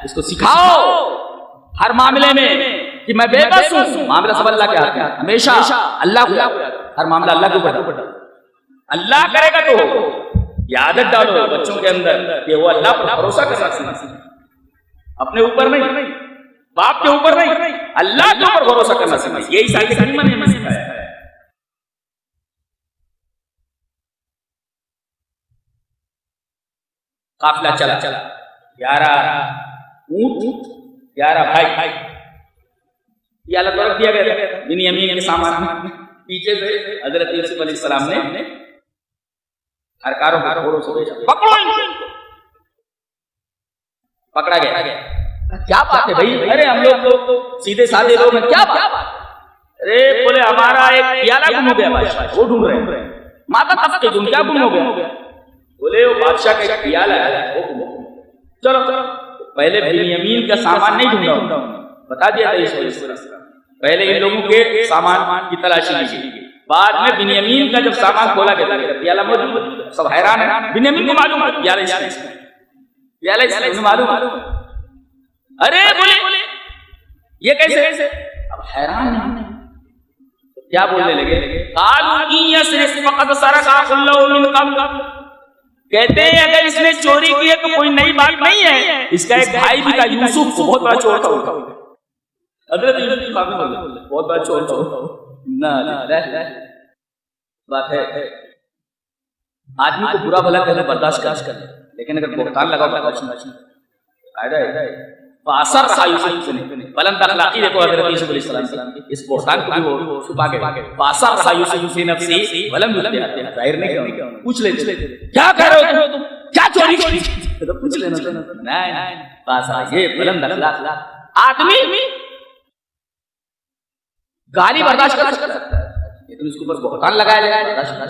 اس کو سکھاؤ ہر معاملے میں کہ میں بے بس ہوں، معاملہ سب اللہ کے ہاتھ میں، ہمیشہ اللہ کو ہر معاملہ اللہ کے اوپر، اللہ کرے گا تو یہ عادت ڈالو بچوں کے اندر کہ وہ اللہ پر بھروسہ کرنا سیکھیں، اپنے اوپر نہیں، باپ کے اوپر نہیں، اللہ کے اوپر بھروسہ کرنا سیکھیں۔ یہی ساری کریمہ نے ہمیں سکھایا ہے۔ قافلہ چلا 11 اونٹ 11 بھائی، یہ اللہ تعالیٰ دیا گیا تھا بنیامین کے سامان پیچھے سے حضرت یوسف علیہ السلام نے ہر کاروں سے پکڑو ان کو، پکڑا گیا۔ کیا بات ہے بھائی؟ ارے ہم لوگ تو سیدھے سادے لوگ ہیں، کیا بات؟ ارے بولے ہمارا ایک پیالہ گم ہو گیا بادشاہ، وہ ڈھونڈ رہے ہیں۔ ماتا تب کے تم کیا گم ہو گیا؟ بولے وہ بادشاہ کا ایک پیالہ ہے وہ گم ہو گیا۔ چلو پہلے بنیامین کا سامان نہیں ڈھونڈا، بتا دیا تھا اس طرح، پہلے ان لوگوں کے سامان کی تلاشی کی، بعد میں بنیامین کا جب سامان کھولا گیا پیالہ موجود، سب حیران ہے، بنیامین کو معلوم ہے پیالہ اس میں معلوم، ارے بولے یہ کیسے؟ اب حیران ہے، کیا بولنے لگے؟ قالوا ان يسرق فقد سرق اخ له من قبل، کہتے ہیں اگر اس نے چوری کی ہے تو کوئی نئی بات نہیں ہے، اس کا ایک بھائی بھی تھا یوسف، بہت بڑا چور تھا، حضرت یوسف بہت بڑا چور تھا۔ بات ہے آدمی کو برا بھلا کہنا برداشت کر، لیکن اگر بہتان لگا برداشت قاعدہ ہے فاثر یوسف نے بلند اخلاقی، دیکھو حضرت یوسف علیہ السلام کی اس بہتان کو بھی وہ چھپا کے فاثر یوسف فی نفسی ولم یبدہ، ظاہر نہیں کیا، پوچھ لیتے کیا کہہ رہے ہو تم، کیا چوری کی، تو پوچھ لینا، نہیں بس یہ بلند اخلاق آدمی گالی برداشت کر سکتا ہے، لیکن اس کے اوپر بہتان لگایا جائے برداشت کر،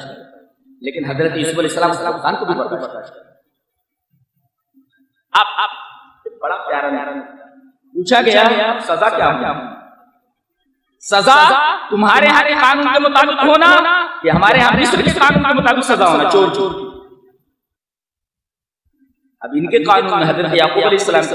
لیکن حضرت یوسف علیہ السلام بہتان کو بھی برداشت کر۔ اب بڑا پیارا پوچھا گیا سزا کیا ہوگی؟ سزا تمہارے ہاں کے قانون کے مطابق ہونا یا ہمارے ہاں مصر کے قانون کے مطابق سزا ہونا؟ چور کی۔ اب ان کے قانون میں، حضرت یعقوب علیہ السلام کے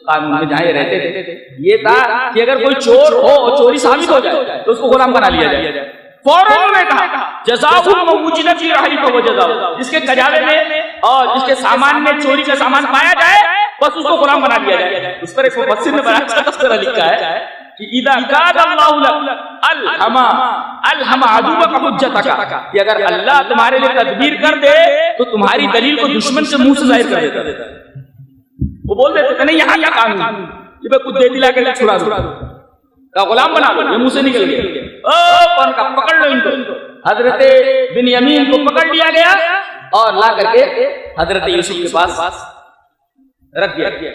قانون میں جہاں یہ رہتے تھے یہ تھا کہ اگر کوئی چور ہو اور چوری ثابت ہو جائے تو اس کو غلام بنا لیا جائے۔ فوراً انہوں نے کہا جزاؤ ما وجد فی رحلہ فہو جزاؤ، جس کے کجاوے میں اور جس کے سامان میں چوری کا سامان پایا جائے بس اس کو غلام بنا لیا جائے۔ اس پر ایک مفسر نے بڑا اچھا تفسیر لکھا ہے کہ اذا کان اللہ لک الہم عدوک حجتک، کہ اگر اللہ تمہارے لیے تدبیر کر دے تو تمہاری دلیل کو دشمن کے منہ سے ظاہر کر دیتا ہے۔ وہ بول دیتے تھے نہیں یہاں کیا قانون، یہ کچھ دے دلا کے چھڑا دو کا غلام بنا لو، یہ منہ سے نکل گیا، کون کا پکڑ لو ان کو۔ حضرت بنیامین کو پکڑ لیا گیا اور لا کر کے حضرت یوسف کے پاس رکھ دیا۔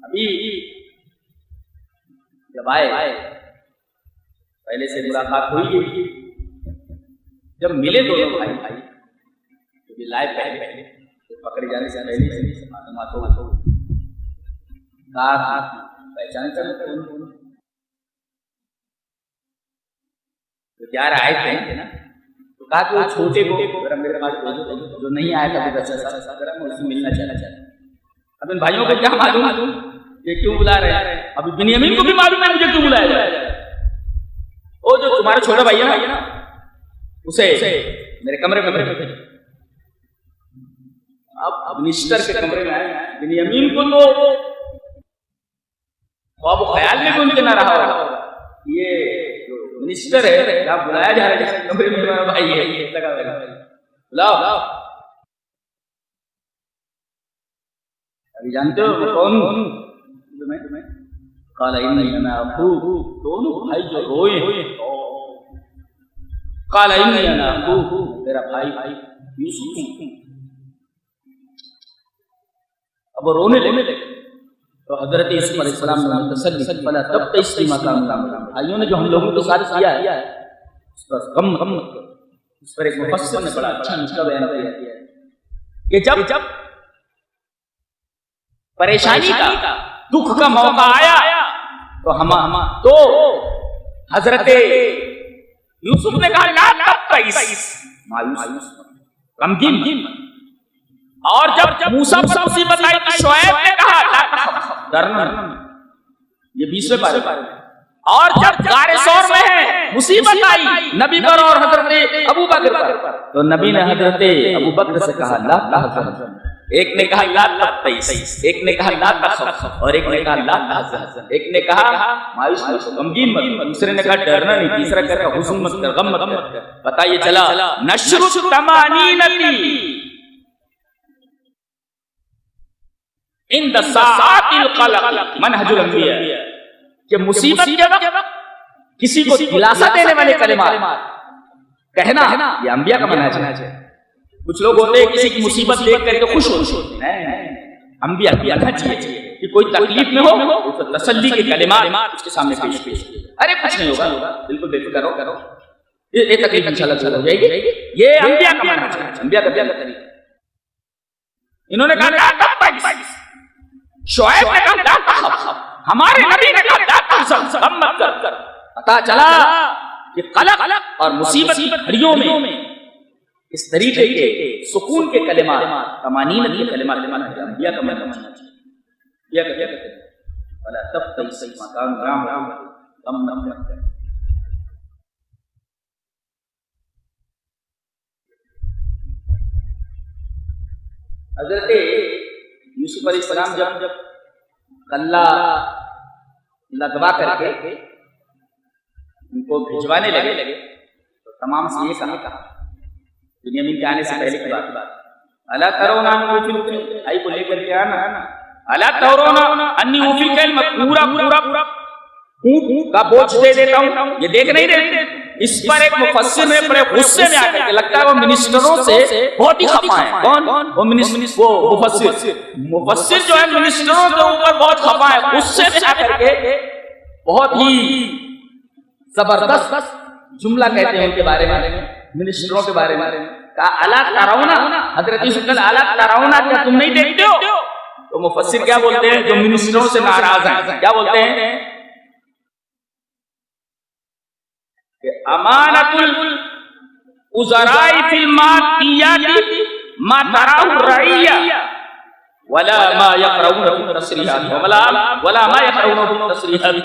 ابھی جب آئے پہلے سے ملاقات ہوئی، جب ملے دونوں بھائی لائے پہلے پکڑے جانے سے پہلے معلومات ہو پہچان کر تو 11 آئے تھے نا، تو کہا کہ وہ چھوٹے کو میرے پاس جو نہیں آیا تھا میں اسے ملنا چاہتا۔ اب ان بھائیوں کو کیا معلوم یہ کیوں بلا رہے ہیں؟ ابھی بنیامین کو بھی معلوم ہے مجھے کیوں بلایا جائے۔ وہ جو تمہارا چھوٹا بھائی ہے نا اسے میرے کمرے میں بھیجو۔ اب منسٹر کے کمرے میں آئے بنیامین کو تو اب خیال میں بھی ان کے نہ رہا ہوگا یہ منسٹر ہے آپ بلایا جا رہا ہے کمرے میں میرا بھائی ہے، بلاؤ۔ ابھی جانتے ہو کون ہوں؟ قال انی انا اخوک، دونوں بھائی جو روئے، قال انی انا اخوک، میرا بھائی یوسف۔ اب وہ رونے لگے تو حضرت یوسف علیہ السلام نے تسلی کی، فلا تبتئس بما كانوا، بھائیوں نے جو ہم لوگوں کے ساتھ کیا ہے اس پر غم مت کرو۔ اس پر ایک مفسر نے بڑا اچھا نسخہ بیان کیا ہے کہ جب پریشانی کا دکھ کا موقع آیا تو حضرت یوسف نے کہا لا تبتئس، مایوس غمگین، اور جب موسیٰ پر مصیبت آئی تو شعیب نے کہا لا تخف، ڈرنا نہیں، یہ 20ویں پارے میں۔ اور جب غار ثور میں ہے مصیبت آئی نبی پر اور حضرت ابو بکر پر، تو نبی نے حضرت ابو بکر سے کہا لا تحزن، ایک نے کہا لا تبتئس، ایک نے کہا لا تخف، اور ایک نے کہا لا تحزن، ایک نے کہا مایوس مت، غمگین مت، دوسرے نے کہا ڈرنا نہیں، تیسرا کہا حزن مت کر، غم مت کر۔ پتہ یہ چلا نشر الطمانینۃ عند ساعات القلق منہج الانبیاء، کہ مصیبت کے وقت کسی کو دلاسا دینے والے کلمات کہنا یہ انبیاء کا منہج ہے۔ کچھ لوگ ہوتے ہیں کسی کی مصیبت دیکھ کر کے خوش ہوتے ہیں، انبیاء کیا تھا چاہیے کہ کوئی تکلیف میں ہو تو تسلی کے کلمات اس کے سامنے پیش ارے کچھ نہیں ہوگا، بالکل بے فکر کرو، یہ تکلیف انشاءاللہ دور ہو جائے گی، یہ انبیاء کا منہج ہے، انبیاء کا طریقہ۔ انہوں نے کہا شعیب نے کہا لا تخف، ہمارے نبی نے کہا لا تحزن، غم مت کر۔ پتہ چلا کہ قلق اور مصیبت کی گھڑیوں میں اس طریقے کے سکون کے کلمات، طمانینت کے کلمات انبیاء کا منہج ہے، انبیاء کا کہتے ہیں ولا تبتئس بما كانوا يعملون، غم مت کر۔ حضرت یوسف علیہ السلام جب کلہ لگوا کر کے ان کو بھجوانے لگے تو تمام سے یہ کہا بنیامین کے آنے سے پہلے کی بات، الا ترون انی اوفی الکیل، آئی کو لے کر کے آنا، الا ترون انی اوفی الکیل، میں پورا کا بوجھ دے دیتا ہوں، یہ دیکھ نہیں رہے۔ اس پر ایک مفسر نے بڑے غصے میں آ کر کے، لگتا ہے وہ منسٹروں سے بہت ہی خفا ہے، کون؟ وہ مفسر جو ہے منسٹروں کے اوپر بہت خفا ہے، غصے میں آ کر کے بہت ہی زبردست جملہ کہتے ہیں ان کے بارے میں، منسٹروں کے بارے میں، کہا الا ترون، حضرت یوسف نے الا ترون، کیا تم نہیں دیکھتے ہو؟ تو مفسر کیا بولتے ہیں جو منسٹروں سے ناراض ہیں، کیا بولتے ہیں کہ امانت الوزراء فی المادیات ما تراه الرعیہ ولا ما یقرؤون فی التصریحات ولا ما یقرؤون فی التصریحات۔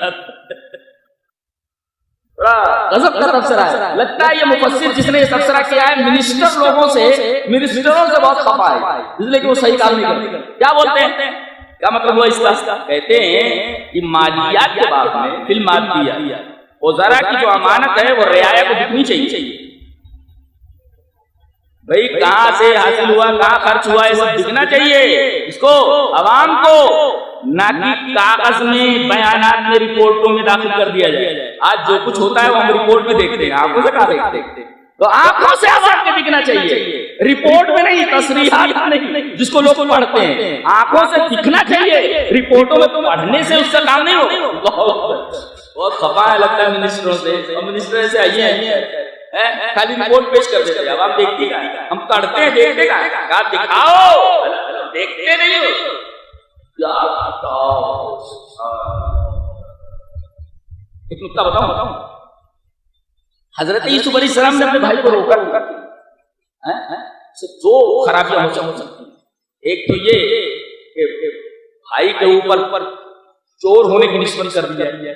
بڑا غضب کا تبصرہ ہے، لگتا ہے یہ مفسر جس نے یہ تبصرہ کیا ہے منسٹروں سے بہت خفا ہے، اس لیے کہ وہ صحیح کام نہیں کرتے۔ کیا بولتے ہیں، کیا مطلب ہوا اس کا؟ کہتے ہیں کہ مادیات کے باب میں، فی المادیات، وزراء کی جو امانت ہے وہ رعایا کو دکھنی چاہیے، بھئی کہاں سے حاصل ہوا، کہاں خرچ ہوا، یہ سب دکھنا چاہیے اس کو، عوام کو، نہ کہ کاغذ میں بیانات میں رپورٹوں میں داخل کر دیا جائے۔ آج جو کچھ ہوتا ہے وہ ہم رپورٹ میں دیکھتے ہیں، آنکھوں سے کہاں دیکھتے ہیں، تو آنکھوں سے عوام کو دکھنا چاہیے، رپورٹ میں نہیں، تصریحات نہیں جس کو لوگ پڑھتے ہیں، آنکھوں سے دکھنا چاہیے، رپورٹوں میں پڑھنے سے اس کا کام نہیں ہوگا۔ بہت خفا ہے لگتا ہے منسٹروں سے، اور منسٹر ایسے آئیے ہیں خالی رپورٹ پیش کر دیتے ہیں، اب آپ دیکھتے ہیں، ہم پڑھتے ہیں، دیکھتے ہیں، کہا دکھاؤ، دیکھتے نہیں ہو کیا بتاؤ۔ ایک نکتہ بتاؤں، حضرت یوسف علیہ السلام نے اپنے بھائی کو روکا، دو خرابیاں ہو سکتی ہیں، ایک تو یہ کہ بھائی کے اوپر چور ہونے کی نسبت کر دی جائے،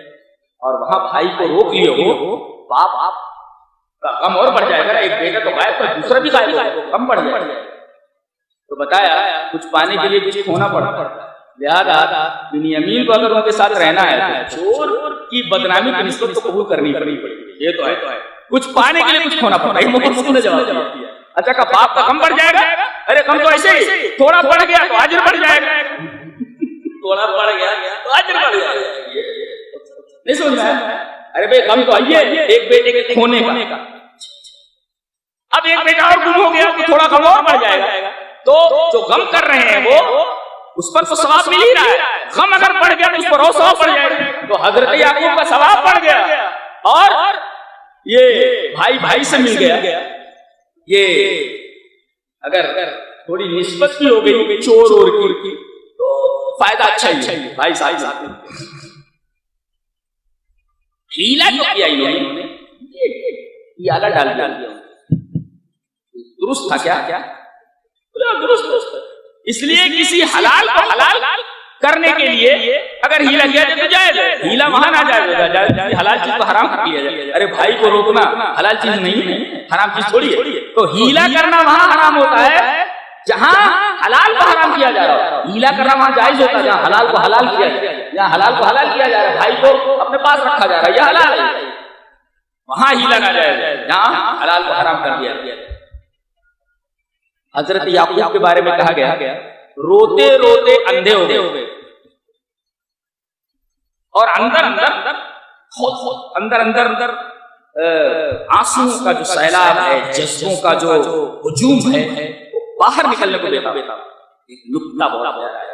اور وہاں بھائی کو روک لیے ہو، باپ کا غم اور بڑھ جائے گا، ایک بیٹا تو غائب پر دوسرا بھی غائب ہو، غم بڑھ جائے گا۔ تو بتایا کچھ پانے کے لیے کچھ کھونا پڑتا ہے، لہذا بنیامین کو اگر ان کے ساتھ رہنا ہے تو چور کی بدنامی کی نسبت تو قبول کرنی پڑے گی، یہ تو ہے، کچھ پانے کے لیے کچھ کھونا پڑتا ہے۔ محمد نے جواب دیا، اچھا کہ باپ کا غم بڑھ جائے گا، ارے غم تو ایسے ہی تھوڑا پڑ گیا تو اجر بڑھ جائے گا، تھوڑا پڑ گیا تو اجر بڑھ جائے گا، نہیں سمجھ میں؟ ارے بھائی غم تو آئیے ایک بیٹے کے کھونے کا، اب ایک بیٹا اور گم ہو گیا تو تھوڑا غم اور بڑھ جائے گا، تو جو غم کر رہے ہیں وہ اس پر تو ثواب مل ہی رہا ہے، غم اگر بڑھ گیا تو اس پر اور ثواب بڑھ جائے گا، تو حضرت یعقوب کا ثواب بڑھ گیا اور یہ بھائی سے مل گیا، یہ اگر تھوڑی نسبت بھی ہو گئی چور اور کی تو فائدہ اچھا ہی ہے، بھائی صاحب ہیلا جو کیا انہوں نے، یہ آلہ ڈال دیا، درست تھا کیا؟ درست اس لیے کسی حلال کو حلال کرنے کے لیے اگر ہیلا کیا جائے تو جائز ہے، ہیلا وہاں نہ جائے، حلال چیز کو حرام کر دیا جائے. ارے بھائی کو روکنا حلال چیز نہیں ہے، حرام چیز تھوڑی ہے. تو ہیلا کرنا وہاں حرام ہوتا ہے جہاں حلال کو حرام کیا جا رہا ہے. ہیلا کرنا وہاں جائز ہوتا ہے جہاں حلال کو حلال کیا جائے، جہاں حلال کو حلال کیا جا رہا ہے، بھائی کو اپنے پاس رکھا جا رہا ہے، یہ حلال ہے. وہاں ہیلا نہ جائے جہاں حلال کو حرام کر دیا گیا. حضرت یعقوب کے بارے میں کہا گیا روتے روتے اندھے ہو گئے اور اندر آنسو کا جو سیلاب ہے، جذبوں کا جو ہجوم ہے باہر نکلنے کو دیتا. ایک نکتہ بہت پیارا ہے،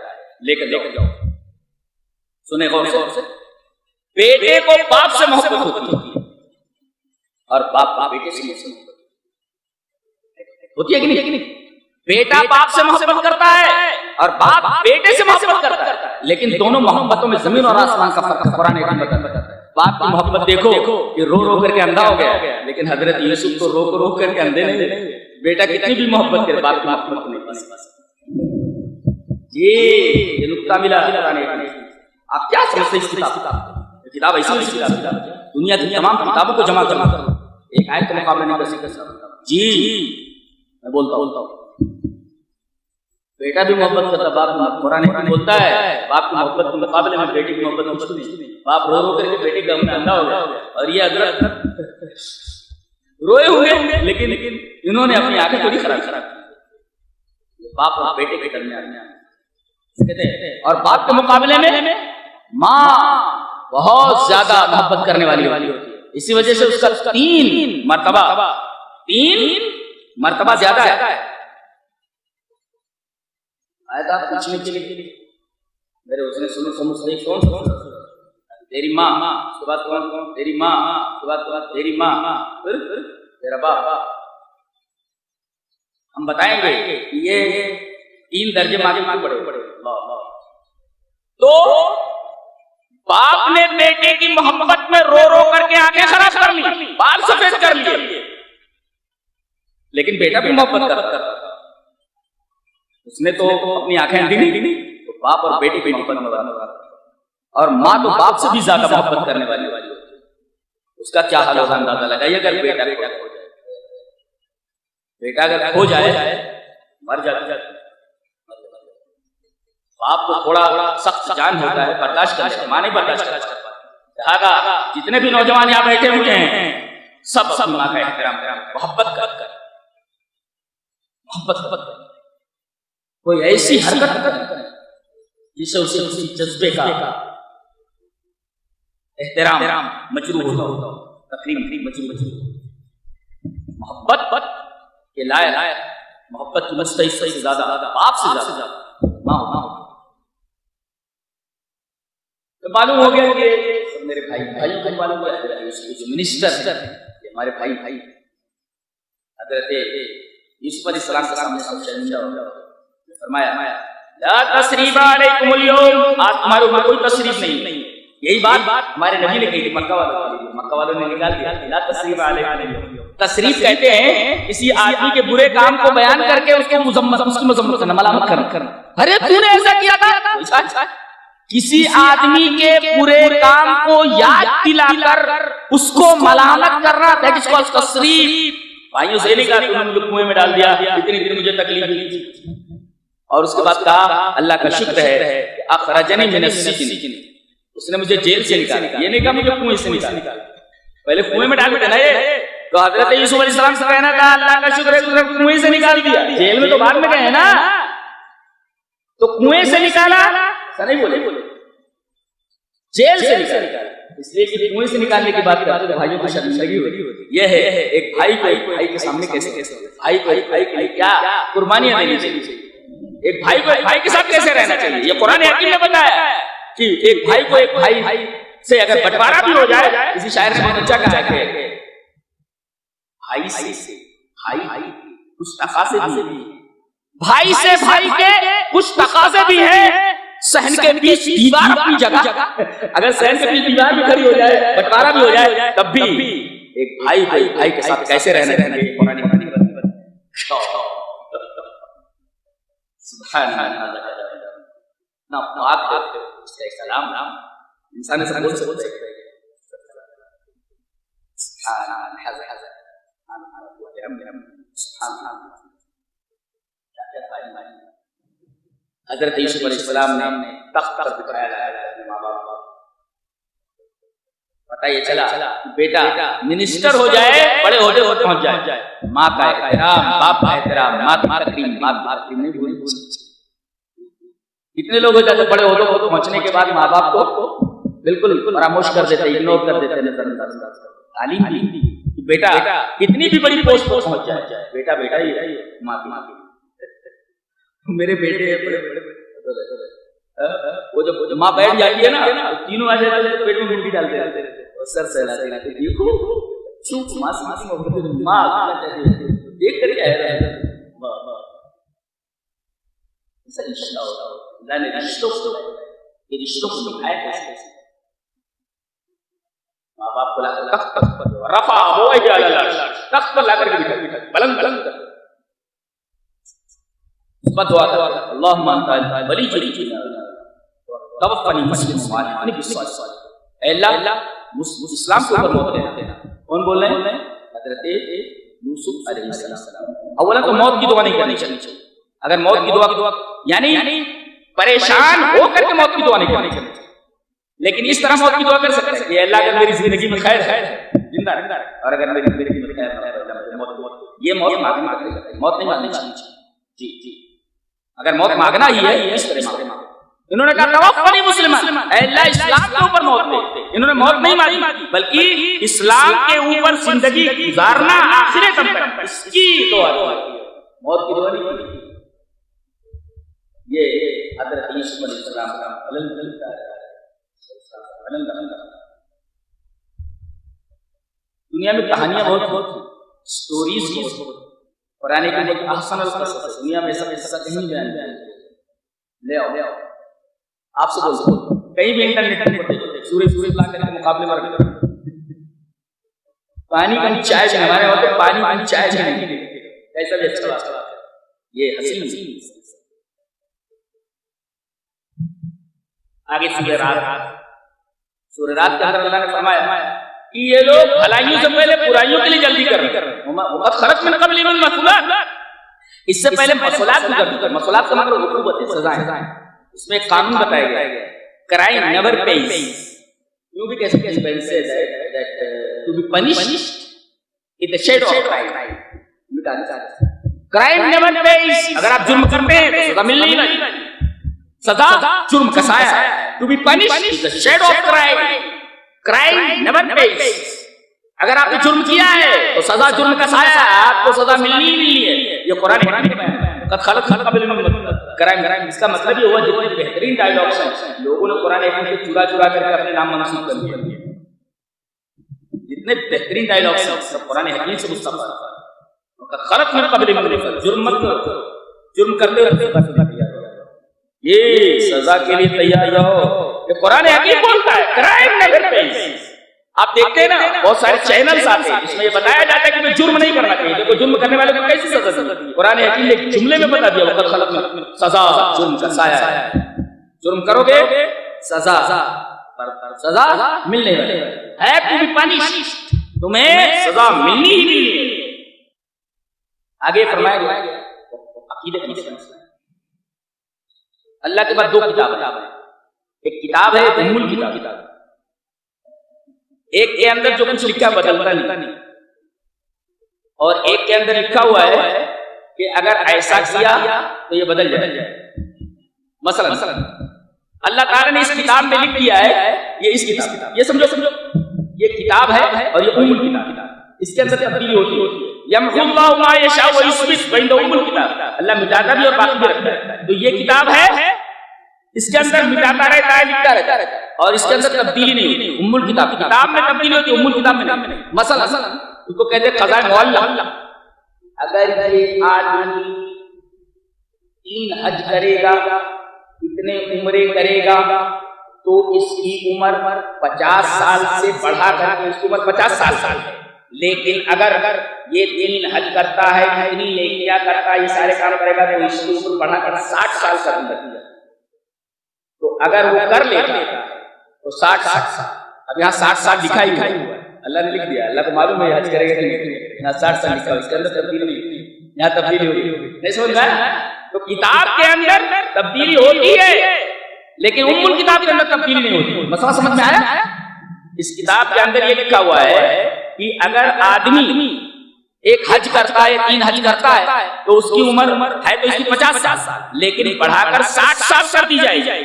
لے کر جاؤ سنیں غور سے. بیٹے کو باپ سے محبت ہوتی ہے اور باپ بیٹے سے محبت ہوتی ہے کہ نہیں؟ بیٹا باپ سے محبت کرتا ہے اور باپ بیٹے سے محبت کرتا ہے، لیکن دونوں محبتوں میں زمین اور آسمان کا فرق قرآن حکیم بتاتا ہے. باپ کی محبت دیکھو کہ رو رو کر کے اندھا ہو گیا، لیکن حضرت یوسف تو رو کر کے اندھے نہیں ہوئے. بیٹا کتنی بھی محبت کرے باپ کی محبت نہیں. یہ نکتہ ملا قرآن حکیم. آپ کیا سمجھتے ہیں اس کتاب ایسی دنیا کی تمام کتابوں کو جمع کرو، ایک آیت کا مقابلہ نہیں کر سکتا. جی میں بولتا ہوں بیٹا بھی محبت کرتا باپ. قرآن حکیم بولتا ہے باپ کی محبت کے مقابلے میں بیٹی کی محبت کچھ نہیں. باپ رو رو کر کے بیٹی کا اندھا ہو گیا اور یہ حضرت روئے ہوئے، لیکن انہوں نے اپنی آنکھیں تھوڑی خراب کی. باپ اور بیٹے کے درمیان اور باپ کے مقابلے میں ماں بہت زیادہ محبت کرنے والی ہوتی ہے. اسی وجہ سے اس کا 3 مرتبہ زیادہ ہے. آیت آپ پوچھنے کے لیے میرے اس نے سمجھ کون تیری ماں، اس کے بعد کون تیری ماں، اس کے بعد تیری ماں، پھر تیرا باپ. ہم بتائیں گے کہ یہ 3 درجے ماں بڑے. تو باپ نے بیٹے کی محبت میں رو رو کر کے آنکھیں خراب کر لی، بال سفید کر لیے، لیکن بیٹا بھی محبت کرتا تھا. اس نے تو اپنی آنکھیں اندھی نہیں، تو باپ اور بیٹے کی محبت میں، اور ماں تو باپ سے بھی زیادہ محبت کرنے والی ہوتی ہے. اس کا کیا حال ہوگا اندازہ لگائیے. اگر بیٹا اگر کھو جائے مر جاتا، باپ کو تھوڑا سخت جان ہوتا ہے، برداشت کر لیتا، ماں نہیں برداشت کر پاتی. جتنے بھی نوجوان یہاں بیٹھے ہوئے ہیں سب ماں کا احترام محبت کر کوئی ایسی حرکت کرے جسے اسی جذبے کا احترام مجروح ہوتا ہو، تقریب مجروح. محبت کے لائق محبت کی مستحق سے زیادہ باپ سے زیادہ ماں ہوتا. معلوم ہو گیا کہ میرے بھائیوں کو معلوم ہوا جو منسٹر ہیں ہمارے بھائی حضرت یوسف علیہ السلام کے سامنے شرمندہ ہو گیا. فرمایا لا تثریب علیکم اليوم، آج تمہارے اوپر کوئی تثریب نہیں. یہی بات ہمارے نبی نے کہی تھی، مکہ والوں نے نکال دیا لا تثریب علیکم اليوم. تثریب کہتے ہیں کسی آدمی کے برے کام کو بیان کر کے اس کی مذمت کرنا، ملامت کرنا. ارے تو نے ایسا کیا تھا. کسی آدمی کے برے کام کو یاد دلا کر اس کو ملامت کرنا تھا، جس کو تثریب. بھائیوں سے نہیں کہا تم نے مجھے کنویں میں ڈال دیا، اتنی دیر مجھے تکلیف دی، اور اس کے بعد کہا اللہ کا شکر ہے کہ اخرجنی من السجن، اس نے مجھے جیل سے نکالا. یہ نہیں کہا مجھے کنویں سے نکالا، پہلے کنویں میں ڈال کے ڈلا. تو حضرت یوسف علیہ السلام سے کہنا تھا اللہ کا شکر ہے کہ کنویں سے نکال دیا. جیل میں تو بعد میں گئے نا، تو کنویں سے نکالا ایسا نہیں بولے، جیل سے نکالا. اس لیے کہ کنویں سے نکالنے کی بات کرتے ہیں بھائیوں کو شرمندگی ہوتی. یہ ہے ایک بھائی کو ایک بھائی کے سامنے کیسے بھائی کو ایک بھائی کے لیے کیا قربانیاں دینی چاہیے، ایک بھائی کو ایک بھائی کے ساتھ کیسے رہنا چاہیے. یہ قرآن حکیم نے بتایا کہ ایک بھائی کو ایک بھائی سے اگر بٹوارا بھی ہو جائے، کسی شاعر نے بہت اچھا کہا کہ بھائی سے بھائی کچھ تقاضے بھی، بھائی سے بھائی کے کچھ تقاضے بھی ہیں. صحن کے بیچ دیوار اپنی جگہ، اگر صحن کے بیچ دیوار بھی کھڑی ہو جائے، بٹوارا بھی ہو جائے، تب بھی ایک بھائی کو ایک بھائی کے ساتھ کیسے رہنا چاہیے. سبحان اللہ نا پاک ہے اس کا کلام انسان سے بول سکتے ہیں سبحان اللہ حضرت یوسف علیہ السلام نے تخت پر بٹھایا اپنے ماں باپ کو، پتہ یہ چلا بیٹا منسٹر ہو جائے، بڑے عہدے ہوتے پہنچ جائے، ماں کا احترام، باپ کا احترام، ماں کا تکریم، ماں کا تکریم نہیں بھول۔ کتنے لوگ ہوتے ہیں بڑے عہدوں کو پہنچنے کے بعد ماں باپ کو بالکل فراموش کر دیتے، اگنور کر دیتے، نظر انداز کر دیتے۔ تعلیم دی بیٹا کتنی بھی بڑی پوسٹ پر پہنچ جائے، بیٹا بیٹا ہی ہے، ماں کی۔ میرے بیٹے بڑے وہ جب ماں بیٹھ جاتی ہے نا، تینوں آ جاتے ہیں، پیٹ میں گنڈی ڈالتے رہتے اور سر سہلاتے رہتے، دیکھو ماں دیکھ کر کیا ہے اللہ نے رشتوں کو نبھایا کیسے؟ ماں باپ کو لا کر تخت پر رفع تخت پر لا کر کے بٹھا بلند بلند دعا کر اللہم انت ولی جی توفنی مسلم والحقنی بالصالحین۔ اے اللہ اسلام کو اوپر موت دینا۔ کون بول رہے ہیں؟ حضرت یوسف علیہ السلام۔ اولا تو موت کی دعا نہیں کرنی چاہیے، اگر موت کی دعا یعنی پریشان ہو کر کے موت کی دعا نہیں کرنی چاہیے، لیکن اس طرح موت کی دعا کر سکتے ہیں کہ اللہ اگر میری زندگی میں خیر ہے زندہ رہے، اور اگر میری زندگی میں خیر ہے موت، یہ موت مانگنی ہے، موت نہیں مانگنی چاہیے۔ جی اگر موت مانگنا ہی ہے اس طرح مانگنا۔ انہوں نے کہا توفنی مسلم، اے اللہ اسلام کے اوپر موت دے۔ انہوں نے موت نہیں مانگی بلکہ اسلام کے اوپر زندگی گزارنا آخر دم تک، اس کی دعا کی، موت کی دعا نہیں کی۔ یہ حضرت یوسف علیہ السلام کا بلند دنیا میں کہانیاں بہت سٹوریز بہت قرآن کے اندر احسن القصص، دنیا میں ایسا کہیں نہیں بیان لے آؤ آپ سے بول کہیں بھی انٹرنیٹ پر سورج لا کر کے مقابلے میں رکھ پانی کی چائے بھی ہمارے وہاں تو پانی کی چائے بھی نہیں ایسا بھی اچھا بات ہے۔ یہ حسین آگے سورہ رات کے اندر اللہ نے فرمایا کہ یہ لوگ بھلائیوں سے پہلے برائیوں کے لیے جلدی کر رہے ہیں، وقت خرج من قبل من مسئولات، اس سے پہلے مسئولات بھی کرتے ہیں۔ مسئولات کا مطلب عقوبت ہے، سزائیں۔ اس میں ایک قانون بتایا گیا ہے، کرائم نیور پیز، یوں بھی کہہ سکتے ہیں پین سے to be punished in the shadow of crime, crime never pays. اگر آپ جرم کرتے ہیں تو سزا ملنی ہے، سزا جرم کا سایہ ہے، to be punished in the shadow of crime, crime never pays. اگر آپ نے جرم کیا ہے تو سزا جرم کا سایہ ہے، آپ کو سزا ملنی ہی ملنی ہے۔ یہ قرآن حکیم میں قد خلق من قبلکم کرائم، اس کا مطلب یہ ہوا جتنے بہترین ڈائلاگس ہیں لوگوں نے قرآن حکیم سے چرا چرا کر کے اپنے نام منسوخ کر دیا، جتنے بہترین ڈائلاگس ہیں سب قرآن حکیم سے مستفاد۔ قد خلق من قبلکم، جرم مت کرو، جرم کرتے رہتے یہ سزا کے لیے تیار رہو، یہ قرآن حکیم بولتا ہے کرائم نیور پیز۔ آپ دیکھتے ہیں نا بہت سارے چینلز آتے ہیں جس میں یہ بتایا جاتا ہے کہ جرم نہیں کرنا چاہیے، دیکھو جرم کرنے والے کو کیسی سزا دی۔ قرآن حکیم نے جملے میں بتا دیا وقت خلق میں سزا جرم کا سایہ ہے، جرم کرو گے سزا ملنے والی ہے، ٹو بی پنشڈ، تمہیں سزا ملنی ہی ملنی ہے۔ آگے فرمایا گیا عقیدے کا مسئلہ، اللہ کے بعد دو کتابیں ہیں، ایک کتاب ہے ام الکتاب، ایک کے اندر جو کچھ لکھا بدلتا نہیں، اور ایک کے اندر لکھا ہوا ہے کہ اگر ایسا کیا تو یہ بدل جائے۔ مثلا اللہ تعالیٰ نے اس کتاب میں لکھ دیا ہے، یہ اس کتاب، یہ سمجھو یہ کتاب ہے اور یہ ام الکتاب، اس کے اندر تبدیلی ہوتی ہے۔ یمحو اللہ ما یشاء ویثبت وعنده ام الکتاب، اللہ مٹاتا بھی اور باقی بھی رکھتا ہے۔ تو یہ کتاب ہے، اس کے اندر مٹاتا رہتا ہے، لکھتا رہتا ہے، اور اس کے اندر تبدیلی نہیں ہوتی۔ ام الکتاب، کتاب میں تبدیلی ہوتی ہے، ام الکتاب میں نہیں۔ مثلا اس کو کہتے ہیں خزائن معلّہ، اگر یہ آدمی 3 حج کرے گا، اتنے عمرے کرے گا، تو اس کی عمر 50 سال سے بڑھا کر اس کی عمر 50 سال ہے، لیکن اگر یہ دن حج کرتا ہے، اتنی نیکیاں کرتا ہے، یہ سارے کام کرے گا تو اس کی عمر بڑھا کر 60 سال کر دیا۔ تو اگر وہ کر لیتا تو 60 سال، اب یہاں 60 سال لکھا ہی ہوا ہے، اللہ نے لکھ دیا، اللہ کو معلوم ہے حج کرے گا کہ نہیں، یہاں 60 سال لکھا ہوا، اس کے اندر تبدیلی نہیں، یہاں تبدیلی ہوگی، نہیں سمجھ میں؟ تو کتاب کے اندر تبدیلی ہوتی ہے لیکن ام الکتاب کے اندر تبدیلی نہیں ہوتی۔ مسئلہ سمجھ میں آیا؟ اس کتاب کے اندر یہ لکھا ہوا ہے کہ اگر آدمی ایک حج کرتا ہے، 3 حج کرتا ہے تو اس کی عمر ہے تو اس کی 50 سال، لیکن بڑھا کر 60 سال کر دی جائے گی۔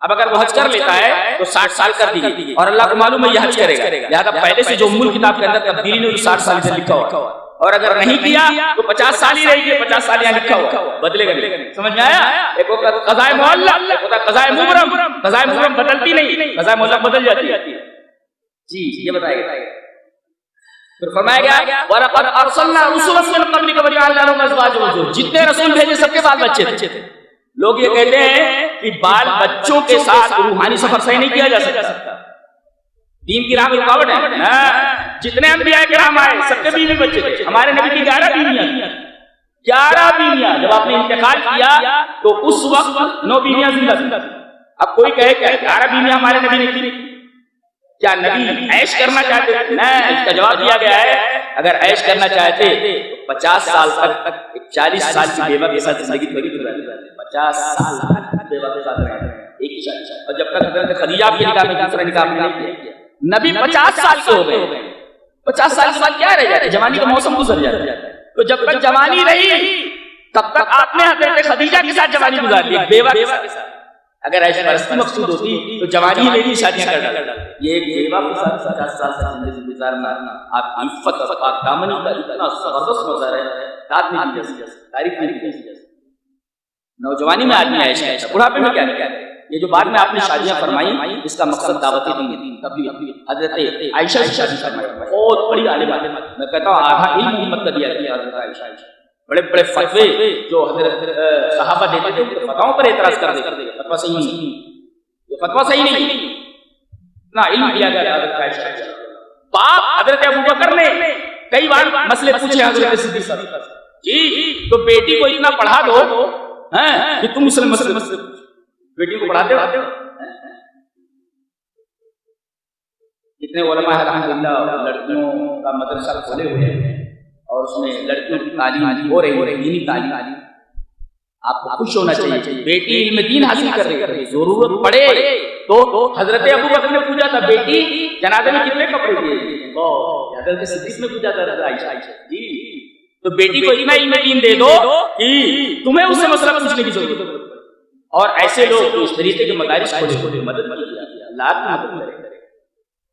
اب اگر وہ حج کر لیتا ہے تو 60 سال کر دی گئی، اور اللہ کو معلوم ہے یہ حج کرے گا، لہذا پہلے سے جو ام الکتاب کے اندر تبدیلی نہیں ہوئی 60 سال سے لکھا ہوا، اور اگر نہیں کیا تو 50 سال ہی رہے گی، 50 سال یہاں لکھا ہوا، بدلے گا نہیں۔ سمجھ میں آیا؟ ایک ہوتا ہے قضاء معلق، ایک ہوتا ہے قضاء مبرم۔ قضاء مبرم بدلتی نہیں، قضاء معلق بدل جاتی ہے۔ جی یہ بتائیے۔ پھر فرمایا گیا وَلَقَدْ أَرْسَلْنَا رُسُلًا مِّن قَبْلِكَ وَجَعَلْنَا لَهُمْ أَزْوَاجًا وَذُرِّيَّةً، جتنے رسول بھیجے سب کے بال بچے تھے۔ لوگ یہ کہتے ہیں کہ بال بچوں کے ساتھ روحانی سفر صحیح نہیں کیا جا سکتا، دین کی راہ میں رکاوٹ ہے۔ جتنے انبیاء کرام آئے سب کے بیوی بچے تھے، ہمارے نبی کی 11 بیویاں، 11 بیویاں۔ جب آپ نے انتقال کیا تو اس وقت 9 بیویاں زندہ تھیں۔ اب کوئی کہے کہ 11 بیویاں ہمارے نبی نے کی، کیا نبی عیش کرنا چاہتے تھے؟ نہیں، اس کا جواب دیا گیا ہے اگر عیش کرنا چاہتے تو 50 سال تک 40 سال کی بیوہ کے ساتھ زندگی تھوڑی گزارتے، 50 سال تک بیوہ کے ساتھ رہتے ایک ہی شادی، اور جب تک حضرت خدیجہ کے نکاح میں دوسرا نکاح نہیں کیا۔ نبی 50 سال کے ہو گئے، 50 سال کے بعد کیا رہ جاتا ہے؟ جوانی کا موسم گزر جاتا ہے۔ تو جب تک جوانی رہی تب تک آپ نے حضرت خدیجہ کے ساتھ جوانی گزار دی، بیوہ کے ساتھ۔ اگر ایسی پرستی مقصود ہوتی تو جوانی میں بھی شادیاں کر ڈالتے۔ یہ بیوہ کے ساتھ 50 سال تک زندگی گزارنا آپ کی عفت اور پاک دامنی کا اتنا زبردست مظہر ہے، تعریف نہیں کی جا سکتی۔ نوجوانی میں آدمی عیش کرتا ہے، بڑھاپے میں کیا کرے؟ یہ جو بعد میں آپ نے شادیاں فرمائی اس کا مقصد دعوت دین، تبھی حضرت عائشہ سے شادی فرمائی، بہت بڑی عالمہ۔ میں کہتا ہوں آدھا علم امت کا دیا گیا حضرت عائشہ۔ بڑے بڑے فتوے جو حضرت صحابہ دیتے تھے فتواؤں پر اعتراض کر دیتے، فتوا صحیح نہیں، یہ فتوا صحیح نہیں، اتنا علم دیا گیا حضرت عائشہ۔ باپ حضرت ابوبکر نے کئی بار مسئلے پوچھے حضرت صدیق سے، جی تو بیٹی کو اتنا پڑھا دو کہ تم مسئلے بیٹی کو پڑھاتے ہو۔ اتنے علماء الحمدللہ لڑکیوں کا مدرسہ کھولے ہوئے ہیں اور اس میں لڑکیوں کی تعلیم ہو رہی ہے، دینی تعلیم۔ آپ کو خوش ہونا چاہیے، بیٹی علم دین حاصل کر رہی ہے، ضرورت پڑے تو حضرت ابوبکر نے پوچھا تھا بیٹی جنازے میں کتنے کپڑے دیے، حضرت صدیق نے پوچھا تھا حضرت عائشہ، جی تو بیٹی کو اتنا علم دین دے دو کہ تمہیں اس سے مسئلہ پوچھنے کی ضرورت ہے۔ اور ایسے لوگ اس طریقے کے مدارس کھولے مدد کی جاتی ہے، اللہ کی مدد کرے۔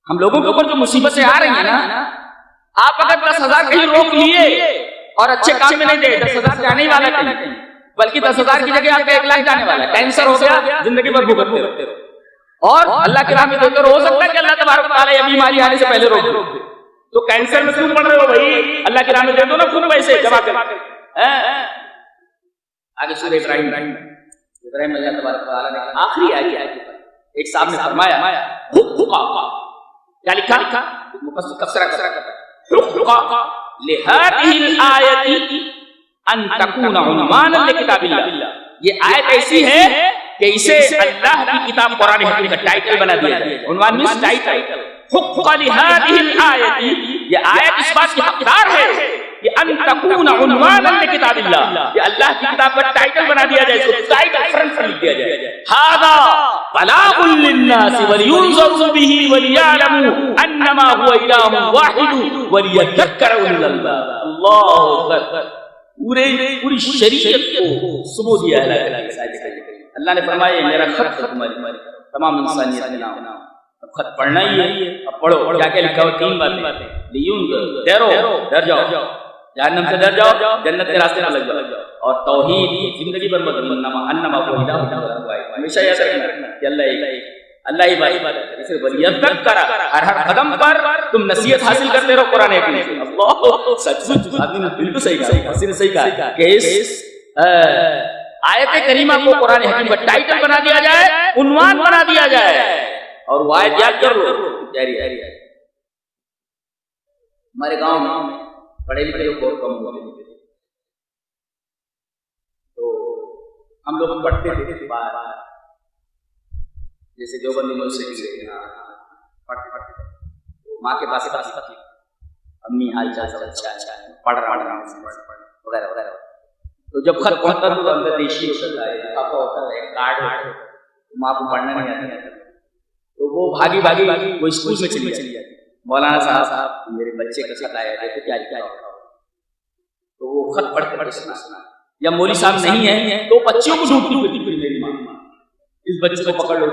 ہم لوگوں کے اوپر جو مصیبتیں آ رہی ہیں نا، آپ اگر 10,000 کہیں روک لیے اور اچھے کام میں نہیں دے، 10,000 جانے ہی والا کہیں، بلکہ 10,000 کی جگہ آپ کا 1 لاکھ جانے والا ہے۔ کینسر ہو گیا، زندگی بھر بھوکتے رہو، اور اللہ کی راہ میں دیتے ہو سکتا ہے کہ اللہ تبارک و تعالیٰ یہ بیماری آنے سے پہلے روک دے۔ تو کینسر میں کیوں پڑ رہے ہو بھائی؟ اللہ کی راہ میں دے دو نا خود پیسے جمع کر۔ آگے سورہ ابراہیم اللہ تبارک و تعالیٰ نے آخری آیت ایک صاحب نے فرمایا کیا لکھا؟ تبصرہ کرتا ہے لِهَذِهِ الْآيَةِ أَن تَكُونَ عُنْوَانًا لِكِتَابِ اللَّهِ، یہ آیت ایسی ہے کہ اسے اللہ کی کتاب قرآن حکیم کا ٹائٹل بنا دیا ہے۔ عنوان مینس ٹائٹل۔ حق لِهَذِهِ الْآيَةِ، یہ آیت اس بات کی حقدار ہے کہ ان تکون عنوانا لکتاب اللہ، کہ اللہ کی کتاب کا ٹائٹل بنا دیا جائے، اس کو ٹائٹل فرنٹ پر لکھ دیا جائے، ھذا بلاغ للناس ولینذروا به وليعلموا انما هو الہ واحد وليذکر اولو الالباب۔ اللہ اکبر، پوری شریعت کو سمو دیا ہے اللہ نے فرمایا میرا خط تمہاری تمام انسانیت کے نام، خط پڑھنا ہی ہے، اب پڑھو۔ کیا کیا لکھا ہو؟ 3 باتیں، ڈر جاؤ، جہنم سے ڈر جاؤ، جنت کے راستے میں لگ جاؤ، اور توحید زندگی بھر بدل، انما هو الہ واحد، ہمیشہ یاد رکھنا کہ اللہ ہی بات ہے، صرف ولیذکر کرا، ہر قدم پر تم نصیحت حاصل کرتے رہو قرآن حکیم سے۔ اللہ سچ آدمی نے بالکل صحیح کہا، کسی نے صحیح کہا کہ اس آیت کریمہ کو قرآن حکیم کا ٹائٹل بنا دیا جائے، عنوان بنا دیا جائے، اور وہ آیت یاد کر لو۔ ہمارے گاؤں میں پڑھے لکھے لوگ بہت کم ہوتے تھے، تو ہم لوگ پڑھتے تھے باہر، جیسے جو بندے یونیورسٹی پڑھتے ماں کے پاس امی حال چال سب اچھا ہے، پڑھ رہا ہوں وغیرہ وغیرہ، تو جب خط پہنچتا تو اندر دیشی ہوتا ہے، پاپا ہوتا ہے، کارڈ ہوتا ہے، ماں کو پڑھنا نہیں آتا، تو وہ بھاگی وہ اسکول میں چلی جاتی، مولانا صاحب میرے بچے کا خط آیا ہے، کیا تو وہ خط پڑھ کر سنا، یا مولوی صاحب نہیں ہے تو بچیوں کو ڈھونڈتی ہوتی پھر میری ماں اس بچے کو پکڑ لو،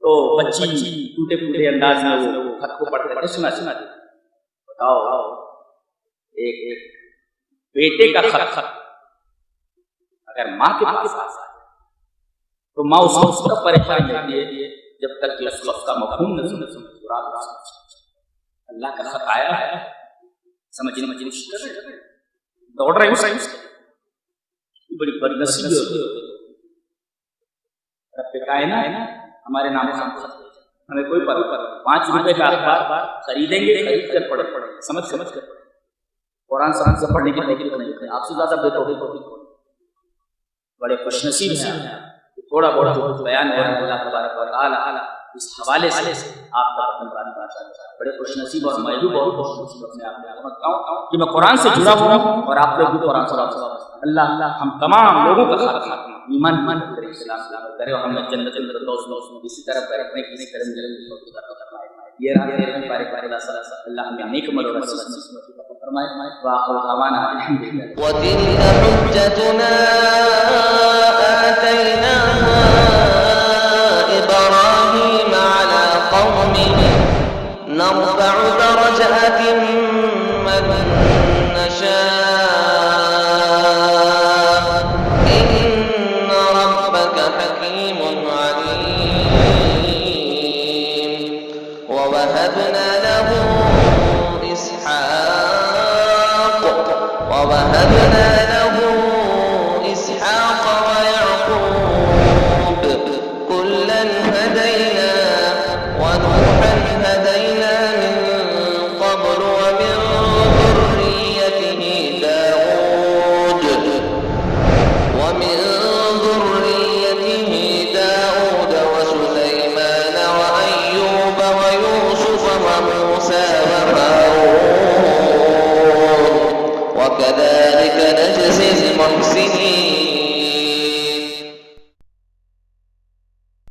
تو بچی ٹوٹے پھوٹے انداز میں وہ خط کو پڑھ کر سنا بتاؤ ایک بیٹے کا خط اگر ماں کے پاس آ جائے تو ماں اس وقت پریشان رہتی ہے جب تک کہ اس وقت کا مفہوم نہ سمجھ اللہ کا خط آیا ہے، سمجھنے دوڑ رہے ہیں، بڑی بدنصیبی ہوتی ہے، رب کائنات ہمارے نام خط ہمیں کوئی پر 5 روپے کا اخبار خریدیں گے، خرید کر پڑھیں، سمجھ کر قرآن سے پڑھنے کی توفیق نہیں، آپ سے زیادہ بے توفیق بڑے خوش نصیب ہیں، تھوڑا بہت جو بیان ہے اللہ تبارک و تعالی اس حوالے سے آپ کا بڑے خوش نصیب اور میں بھی بہت خوش نصیب اپنے آپ میں سمجھتا ہوں کہ میں قرآن سے جڑا ہوا ہوں اور آپ لوگ بھی قرآن سے اللہ ہم تمام لوگوں کا خاتمہ ایمان کرے، اسلام کرے اور ہمیں جنت الفردوس میں اسی طرح رکھنے کی اسی طرح یہ رہا بارے اللہ ہمیں نیک عمل اور فرمائے، وآخر دعوانا الحمدللہ۔ وَتِلْكَ حُجَّتُنَا آتَيْنَاهَا إِبْرَاهِيمَ عَلَى قَوْمِهِ نَرْفَعُ دَرَجَاتٍ مَّن نَّشَاءُ إِنَّ رَبَّكَ حَكِيمٌ عَلِيمٌ۔ وَوَهَبْنَا له إسحاق ويعقوب كلا هدينا ونوحا هدينا من قبل ومن ذريته داود وسليمان وأيوب ويوسف وموسى وهارون وكذلك نجزي المحسنين۔